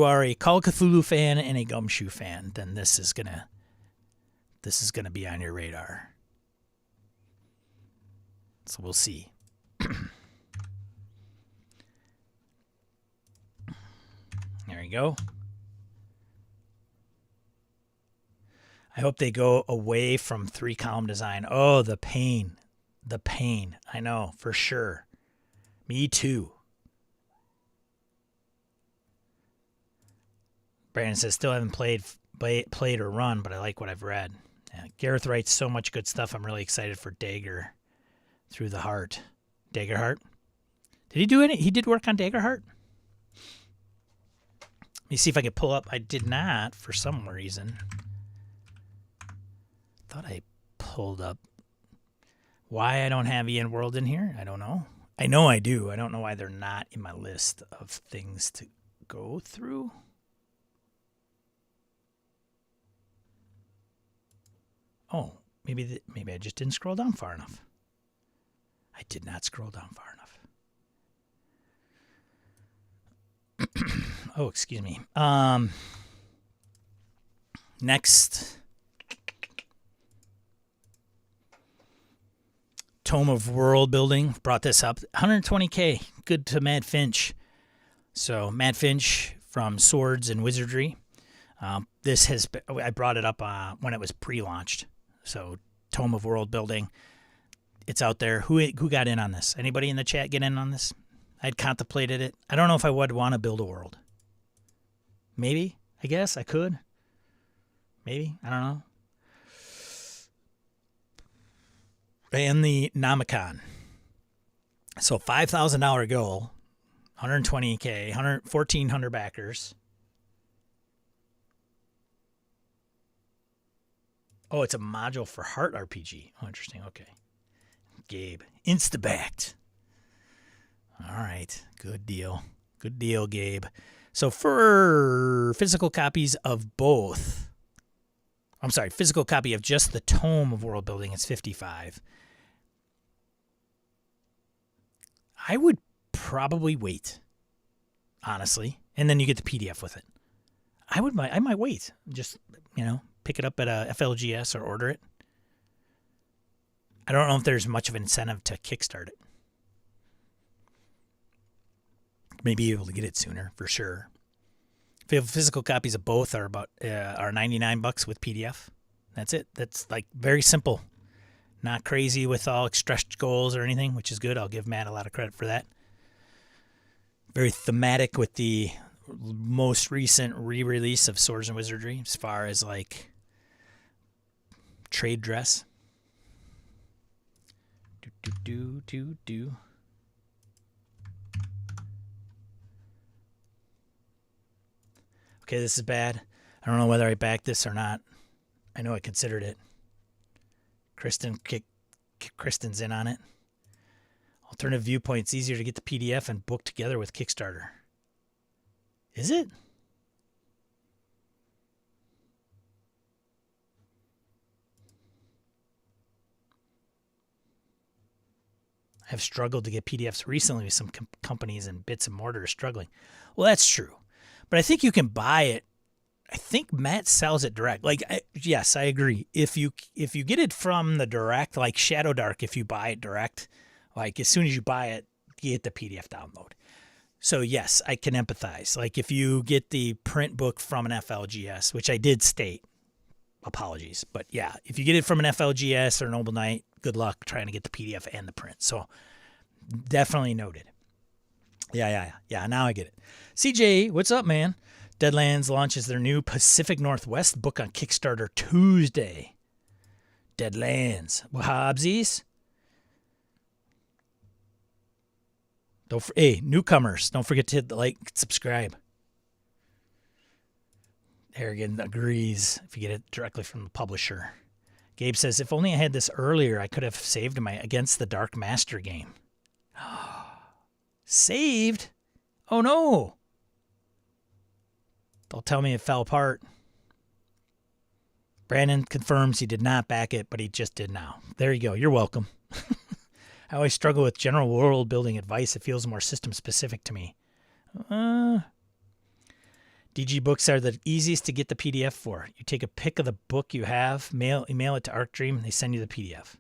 are a Call of Cthulhu fan and a Gumshoe fan, then this is gonna be on your radar. So we'll see. There you go. I hope they go away from 3-column design. Oh, the pain. I know, for sure. Me too. Brandon says, still haven't played or run, but I like what I've read. Yeah, Gareth writes so much good stuff. I'm really excited for Dagger Through the Heart. Daggerheart? Did he do any? He did work on Daggerheart? Let me see if I can pull up. I did not for some reason. Thought I pulled up. Why I don't have Ian World in here, I don't know. I know I do. I don't know why they're not in my list of things to go through. Oh, maybe I just didn't scroll down far enough. I did not scroll down far enough. Oh, excuse me. Next. Tome of World Building. Brought this up. 120K. Good to Matt Finch. So, Matt Finch from Swords and Wizardry. I brought it up when it was pre-launched. So, Tome of World Building. It's out there. Who got in on this? Anybody in the chat get in on this? I'd contemplated it. I don't know if I would want to build a world. Maybe. I guess I could. Maybe. I don't know. And the Nomicon. So $5,000 goal. 120K. 1,400 backers. Oh, it's a module for Heart RPG. Oh, interesting. Okay. Gabe. Insta-backed. All right. Good deal. Good deal, Gabe. So for physical copies of both I'm sorry, physical copy of just the tome of world building is $55. I would probably wait, honestly, and then you get the PDF with it. I might wait. Just, pick it up at a FLGS or order it. I don't know if there's much of an incentive to kickstart it. Maybe able to get it sooner, for sure. If you have physical copies of both, are $99 with PDF. That's it. That's like very simple. Not crazy with all stretched goals or anything, which is good. I'll give Matt a lot of credit for that. Very thematic with the most recent re-release of Swords and Wizardry as far as like trade dress. Do. Okay, this is bad. I don't know whether I backed this or not. I know I considered it. Kristen's in on it. Alternative Viewpoint's easier to get the PDF and book together with Kickstarter. Is it? I've struggled to get PDFs recently with some companies, and Bits and Mortar are struggling. Well, that's true. But I think you can buy it. I think Matt sells it direct. Yes, I agree. If you get it from the direct, like Shadowdark, if you buy it direct, like as soon as you buy it, you get the PDF download. So yes, I can empathize. Like if you get the print book from an FLGS, which I did state, apologies, but yeah, if you get it from an FLGS or Noble Knight, good luck trying to get the PDF and the print. So definitely noted. Yeah. Now I get it. CJ, what's up, man? Deadlands launches their new Pacific Northwest book on Kickstarter Tuesday. Deadlands. Hobbsies. Newcomers, don't forget to hit the like, subscribe. Harrigan agrees if you get it directly from the publisher. Gabe says, if only I had this earlier, I could have saved my Against the Dark Master game. Saved? Oh no. Don't tell me it fell apart. Brandon confirms he did not back it, but he just did now. There you go. You're welcome. I always struggle with general world building advice. It feels more system specific to me. DG books are the easiest to get the PDF for. You take a pic of the book you have, email it to ArcDream, and they send you the PDF.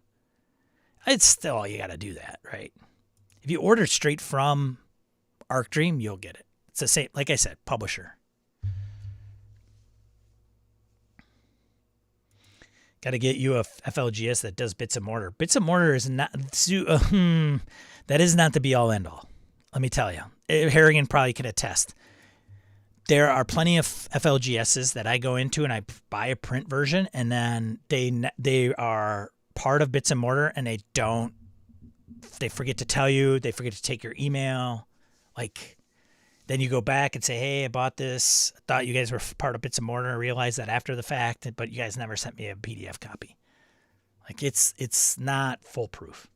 It's still, you got to do that, right? If you order straight from ArcDream, you'll get it. It's the same, like I said, publisher. Got to get you a FLGS that does Bits and Mortar. Bits and Mortar is not, that is not the be-all, end-all. Let me tell you. Harrigan probably can attest. There are plenty of FLGSs that I go into and I buy a print version, and then they are part of Bits and Mortar, and they forget to tell you, they forget to take your email. Then you go back and say, hey, I bought this. I thought you guys were part of Bits and Mortar. I realized that after the fact, but you guys never sent me a PDF copy. It's not foolproof.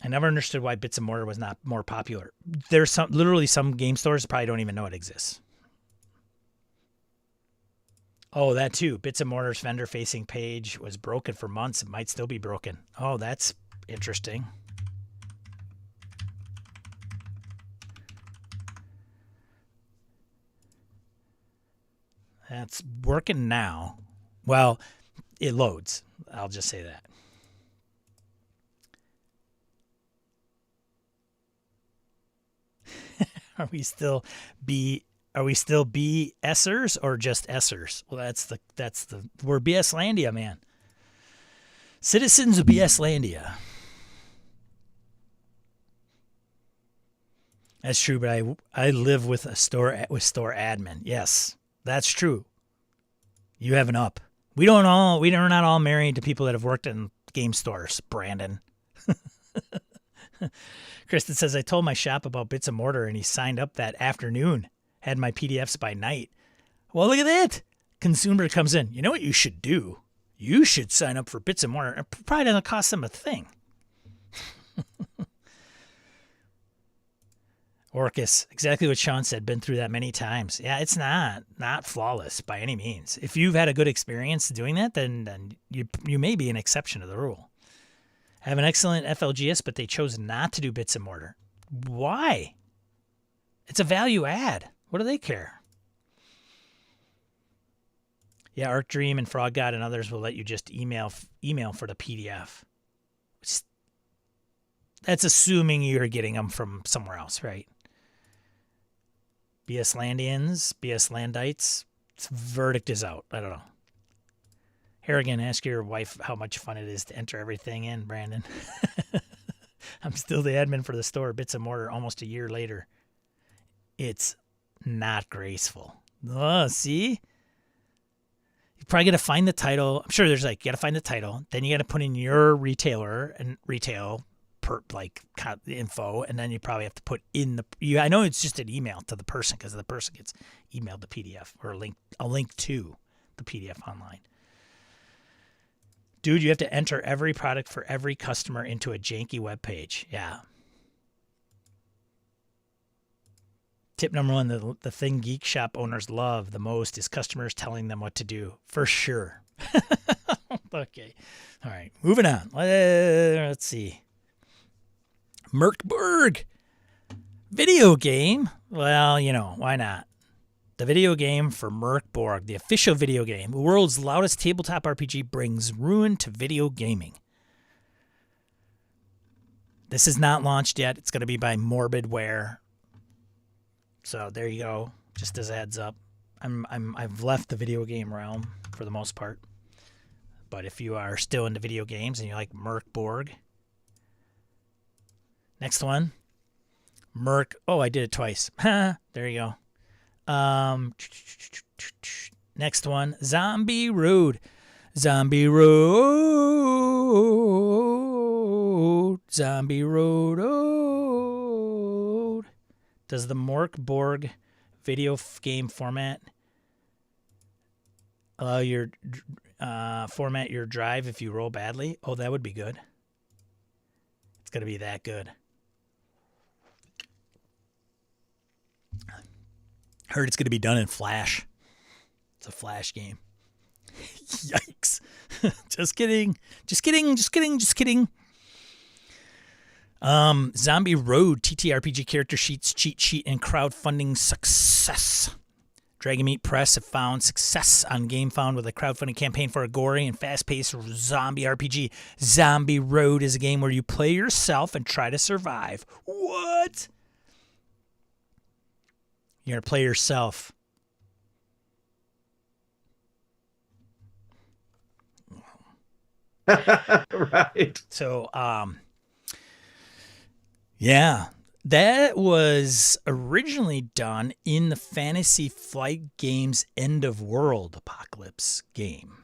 I never understood why Bits and Mortar was not more popular. There's literally some game stores probably don't even know it exists. Oh, that too. Bits and Mortar's vendor-facing page was broken for months. It might still be broken. Oh, that's interesting. That's working now. Well, it loads. I'll just say that. Are we still BSers or just Sers? Well, we're BS-landia, man. Citizens of BS-landia. That's true, but I live with store admin. Yes, that's true. You have an up. We are not all married to people that have worked in game stores, Brandon. Kristen says, I told my shop about Bits and Mortar and he signed up that afternoon. Had my PDFs by night. Well, look at that. Consumer comes in. You know what you should do? You should sign up for Bits and Mortar. It probably doesn't cost them a thing. Orcus, exactly what Sean said. Been through that many times. Yeah, it's not flawless by any means. If you've had a good experience doing that, then you may be an exception to the rule. Have an excellent FLGS, but they chose not to do bits and mortar. Why? It's a value add. What do they care? Yeah, Arc Dream and Frog God and others will let you just email for the PDF. That's assuming you're getting them from somewhere else, right? BS Landians, BS Landites, verdict is out. I don't know. Harrigan, ask your wife how much fun it is to enter everything in, Brandon. I'm still the admin for the store, Bits and Mortar, almost a year later. It's not graceful. Oh, see? You probably got to find the title. I'm sure there's you got to find the title. Then you got to put in your retailer and retail info, and then you probably have to put in I know it's just an email to the person because the person gets emailed the PDF or a link to the PDF online. Dude, you have to enter every product for every customer into a janky web page. Yeah. Tip number one, the thing geek shop owners love the most is customers telling them what to do. For sure. Okay. All right. Moving on. Let's see. Merkborg. Video game. Well, why not? The video game for Merkborg, the official video game. The world's loudest tabletop RPG brings ruin to video gaming. This is not launched yet. It's going to be by Morbidware. So there you go. Just as a heads up. I've left the video game realm for the most part. But if you are still into video games and you like Merkborg. Next one. Oh, I did it twice. There you go. Next one. Zombie Road. Zombie Road. Zombie Road. Does the Merkborg video game format allow your format your drive if you roll badly? Oh, that would be good. It's going to be that good. Heard it's going to be done in Flash. It's a Flash game. Yikes. Just kidding. Zombie Road, TTRPG character sheets, cheat sheet, and crowdfunding success. Dragon Meat Press have found success on GameFound with a crowdfunding campaign for a gory and fast-paced zombie RPG. Zombie Road is a game where you play yourself and try to survive. What? You're going to play yourself. Right. So, yeah, that was originally done in the Fantasy Flight Games End of World Apocalypse game.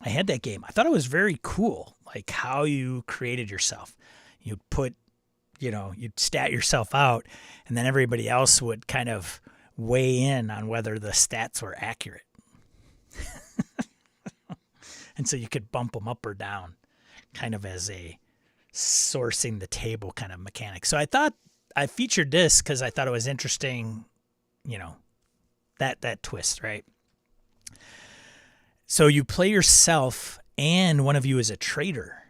I had that game. I thought it was very cool, like how you created yourself. You'd put, you'd stat yourself out, and then everybody else would kind of weigh in on whether the stats were accurate. And so you could bump them up or down, kind of as a sourcing the table kind of mechanic. So I thought I featured this because I thought it was interesting, that twist, right? So you play yourself and one of you is a traitor.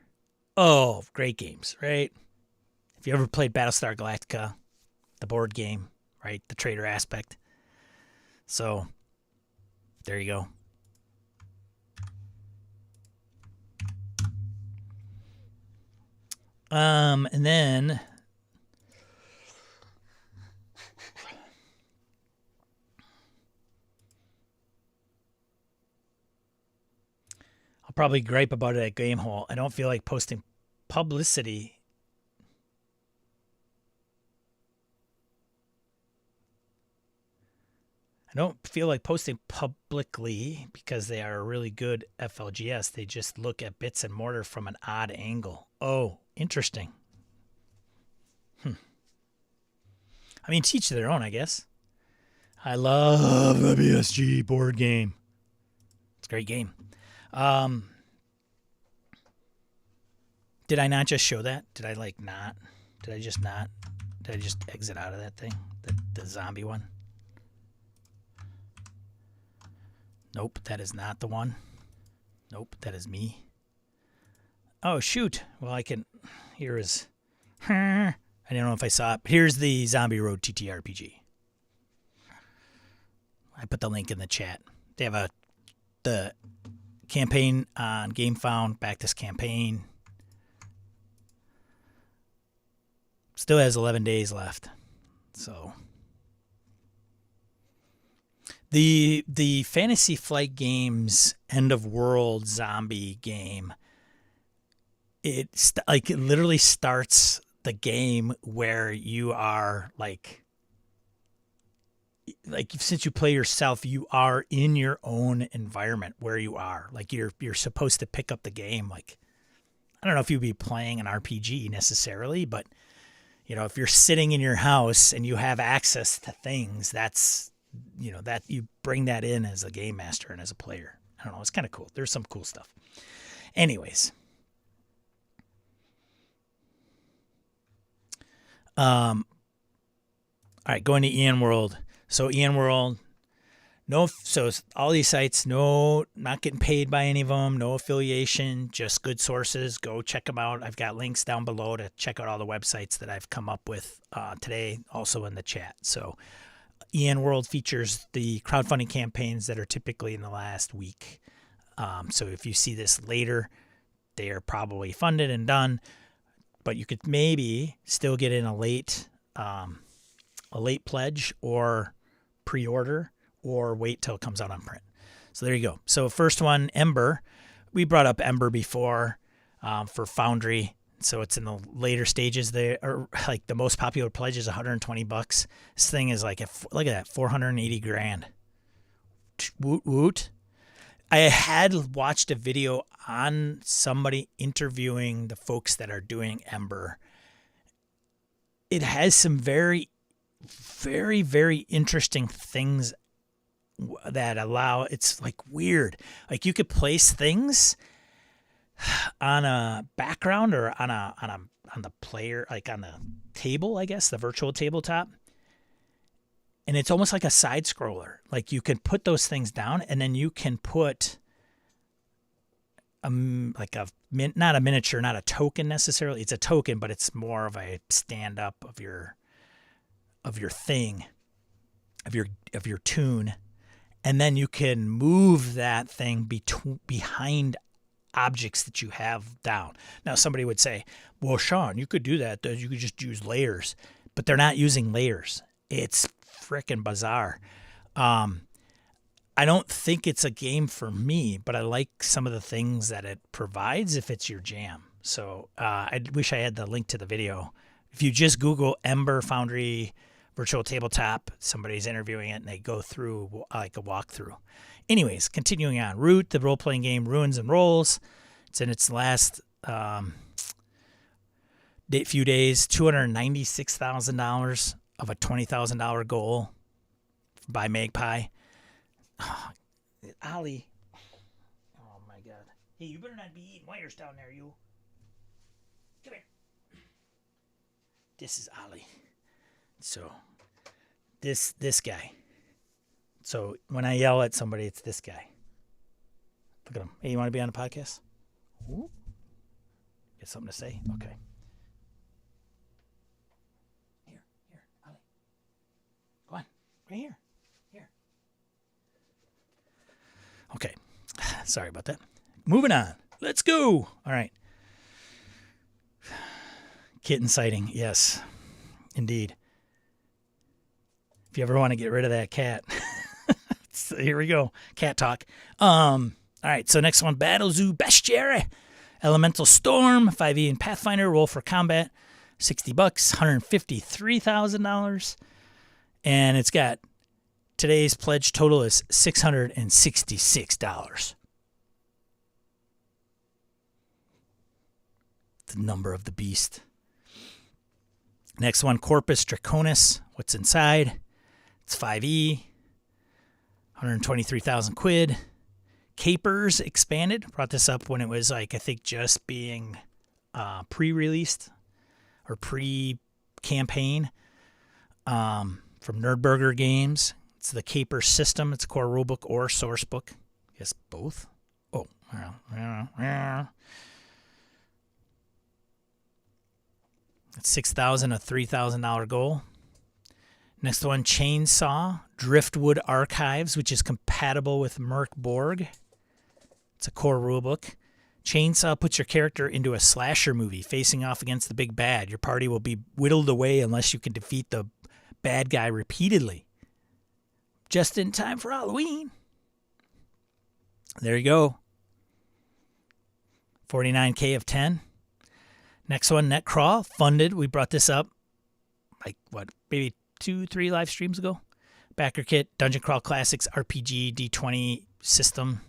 Oh, great games, right? If you ever played Battlestar Galactica, the board game, right? The traitor aspect. So there you go. And then I'll probably gripe about it at Gamehole. I don't feel like posting publicity. I don't feel like posting publicly because they are a really good FLGS. They just look at Bits and Mortar from an odd angle. Oh, interesting. I mean, teach their own, I guess. I love the BSG board game. It's a great game. Did I not just show that? Did I not? Did I just not Did I just exit out of that thing? The zombie one? Nope, that is not the one. Nope, that is me. Oh, shoot. Well, I can... Here is... I don't know if I saw it. Here's the Zombie Road TTRPG. I put the link in the chat. They have the campaign on GameFound. Back this campaign. Still has 11 days left. So... The Fantasy Flight Games End of World zombie game, it literally starts the game where you are like since you play yourself, you are in your own environment where you are. Like you're supposed to pick up the game. Like, I don't know if you'd be playing an RPG necessarily, but you know, if you're sitting in your house and you have access to things, that's, you know, that you bring that in as a game master and as a player. I don't know. It's kind of cool. There's some cool stuff. Anyways. All right, going to Ian World. So Ian World, so all these sites, not getting paid by any of them, no affiliation, just good sources. Go check them out. I've got links down below to check out all the websites that I've come up with today, also in the chat. So Ian World features the crowdfunding campaigns that are typically in the last week. So if you see this later, they are probably funded and done, but you could maybe still get in a late pledge or pre-order or wait till it comes out on print. So there you go. So first one, Ember. We brought up Ember before for Foundry. So it's in the later stages. They are like the most popular pledge is $120. This thing is like, look at that, 480 grand. Woot woot. I had watched a video on somebody interviewing the folks that are doing Ember. It has some very, very, very interesting things that allow, it's like weird. Like you could place things on a background or on the player, like on the table, I guess, the virtual tabletop. And it's almost like a side scroller. Like you can put those things down and then you can put not a miniature, not a token necessarily. It's a token, but it's more of a stand up of your thing, of your tune. And then you can move that thing behind objects that you have down. Now, somebody would say, well, Sean, you could do that. You could just use layers. But they're not using layers. It's freaking bizarre. I don't think it's a game for me, but I like some of the things that it provides if it's your jam. So I wish I had the link to the video. If you just Google Ember Foundry Virtual Tabletop, somebody's interviewing it, and they go through like a walkthrough. Anyways, continuing on. Root, the role-playing game, Ruins and Rolls. It's in its last few days. $296,000 of a $20,000 goal by Magpie. Oh, Ollie. Oh, my God. Hey, you better not be eating wires down there, you. Come here. This is Ollie. So, this guy. So when I yell at somebody, it's this guy. Look at him. Hey, you want to be on a podcast? Ooh. Got something to say? Okay. Here, Ollie. Go on. Right here. Here. Okay. Sorry about that. Moving on. Let's go. All right. Kitten sighting. Yes, indeed. If you ever want to get rid of that cat. So here we go. Cat talk. All right. So next one, Battle Zoo Bestiary. Elemental Storm, 5e and Pathfinder, roll for combat, $60, $153,000. And it's got today's pledge total is $666. The number of the beast. Next one, Corpus Draconis. What's inside? It's 5e. 123,000 quid. Capers expanded. Brought this up when it was like, I think just being pre-released or campaign from Nerdburger Games. It's the Caper system. It's a core rulebook or source book. I guess both. Oh, it's $6,000, a $3,000 goal. Next one, Chainsaw Driftwood Archives, which is compatible with Merc Borg. It's a core rulebook. Chainsaw puts your character into a slasher movie facing off against the big bad. Your party will be whittled away unless you can defeat the bad guy repeatedly. Just in time for Halloween. There you go. 49K of 10. Next one, Netcrawl, funded. We brought this up maybe 2-3 live streams ago. Backer kit, Dungeon Crawl Classics, RPG, D20 system.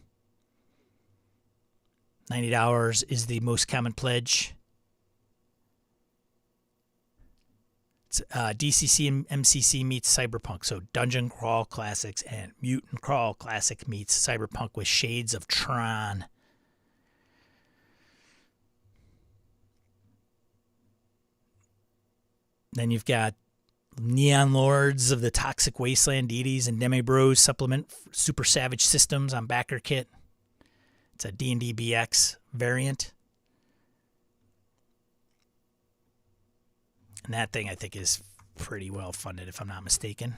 $90 is the most common pledge. It's DCC and MCC meets Cyberpunk. So Dungeon Crawl Classics and Mutant Crawl Classic meets Cyberpunk with shades of Tron. Then you've got Neon Lords of the Toxic Wasteland Deities and Demi-Bros supplement Super Savage Systems on backer kit. It's a D&D BX variant. And that thing, I think, is pretty well funded, if I'm not mistaken.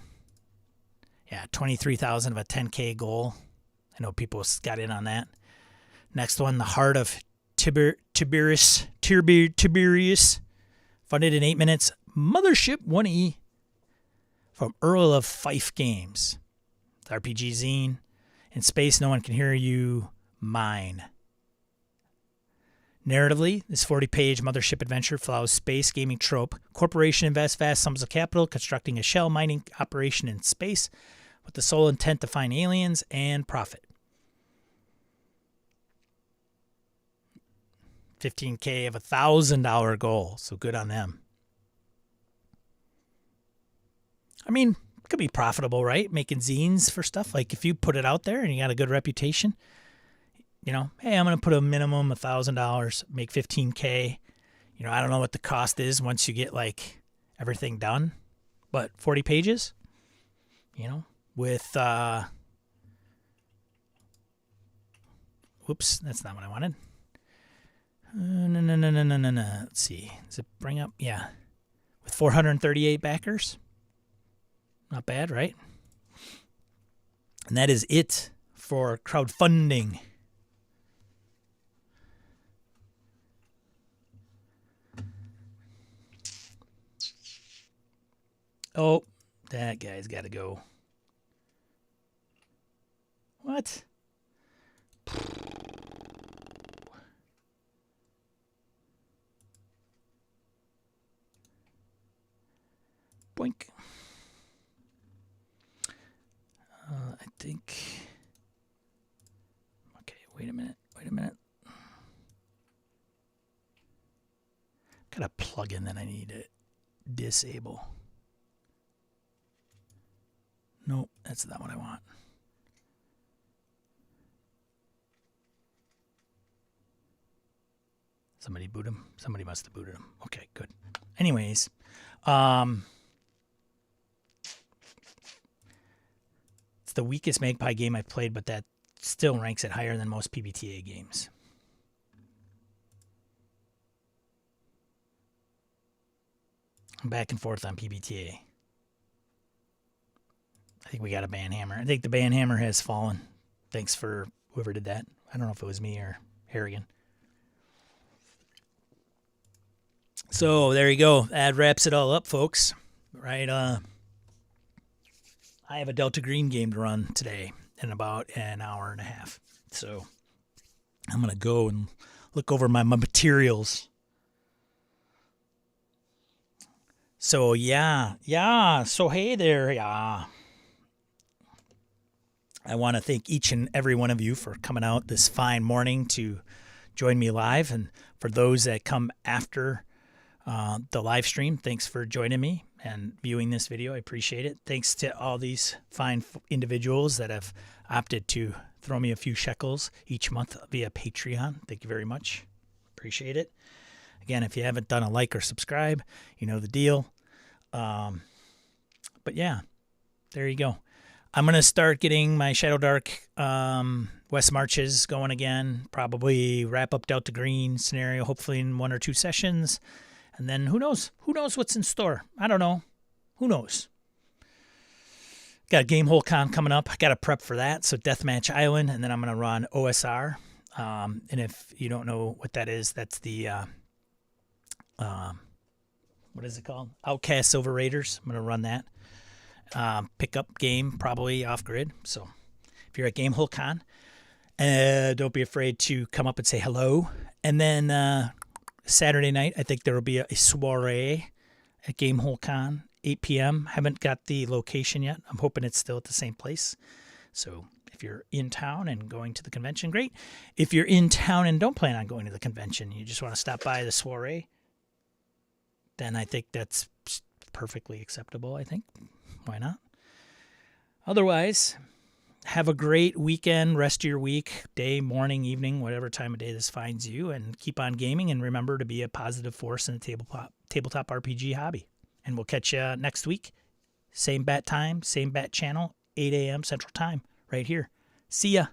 Yeah, 23,000 of a 10K goal. I know people got in on that. Next one, The Heart of Tiberius. Funded in 8 minutes. Mothership 1E from Earl of Fife Games. The RPG zine. In space, no one can hear you. Mine. Narratively, this 40-page mothership adventure follows space gaming trope. Corporation invests vast sums of capital constructing a shell mining operation in space with the sole intent to find aliens and profit. 15K of a $1,000 goal, so good on them. I mean, it could be profitable, right? Making zines for stuff. Like if you put it out there and you got a good reputation, you know, hey, I'm going to put a minimum of $1,000, make 15K. You know, I don't know what the cost is once you get like everything done, but 40 pages, you know, with, whoops, that's not what I wanted. No. Let's see. Does it bring up? Yeah. With 438 backers. Not bad, right? And that is it for crowdfunding. Oh, that guy's got to go. What? Boink. I think. Okay, wait a minute. Got a plugin that I need to disable. Nope, that's not what I want. Somebody boot him? Somebody must have booted him. Okay, good. Anyways, it's the weakest Magpie game I've played, but that still ranks it higher than most PBTA games. I'm back and forth on PBTA. I think we got a banhammer. I think the banhammer has fallen. Thanks for whoever did that. I don't know if it was me or Harrigan. So there you go. That wraps it all up, folks. Right? I have a Delta Green game to run today in about an hour and a half. So I'm going to go and look over my materials. So yeah. So hey there, yeah. I want to thank each and every one of you for coming out this fine morning to join me live. And for those that come after the live stream, thanks for joining me and viewing this video. I appreciate it. Thanks to all these fine individuals that have opted to throw me a few shekels each month via Patreon. Thank you very much. Appreciate it. Again, if you haven't done a like or subscribe, you know the deal. But yeah, there you go. I'm going to start getting my Shadowdark West Marches going again. Probably wrap up Delta Green scenario, hopefully in 1 or 2 sessions. And then who knows? Who knows what's in store? I don't know. Who knows? Got a Gamehole Con coming up. I got to prep for that. So Deathmatch Island, and then I'm going to run OSR. And if you don't know what that is, that's the what is it called? Outcast Silver Raiders. I'm going to run that. Pickup game, probably off grid. So if you're at Gamehole Con, don't be afraid to come up and say hello. And then Saturday night, I think there will be a soiree at Gamehole Con, 8 p.m. Haven't got the location yet. I'm hoping it's still at the same place. So if you're in town and going to the convention, great. If you're in town and don't plan on going to the convention, you just want to stop by the soiree, then I think that's perfectly acceptable, I think. Why not? Otherwise, have a great weekend, rest of your week, day, morning, evening, whatever time of day this finds you, and keep on gaming, and remember to be a positive force in the tabletop RPG hobby. And we'll catch you next week. Same bat time, same bat channel, 8 a.m. Central Time, right here. See ya.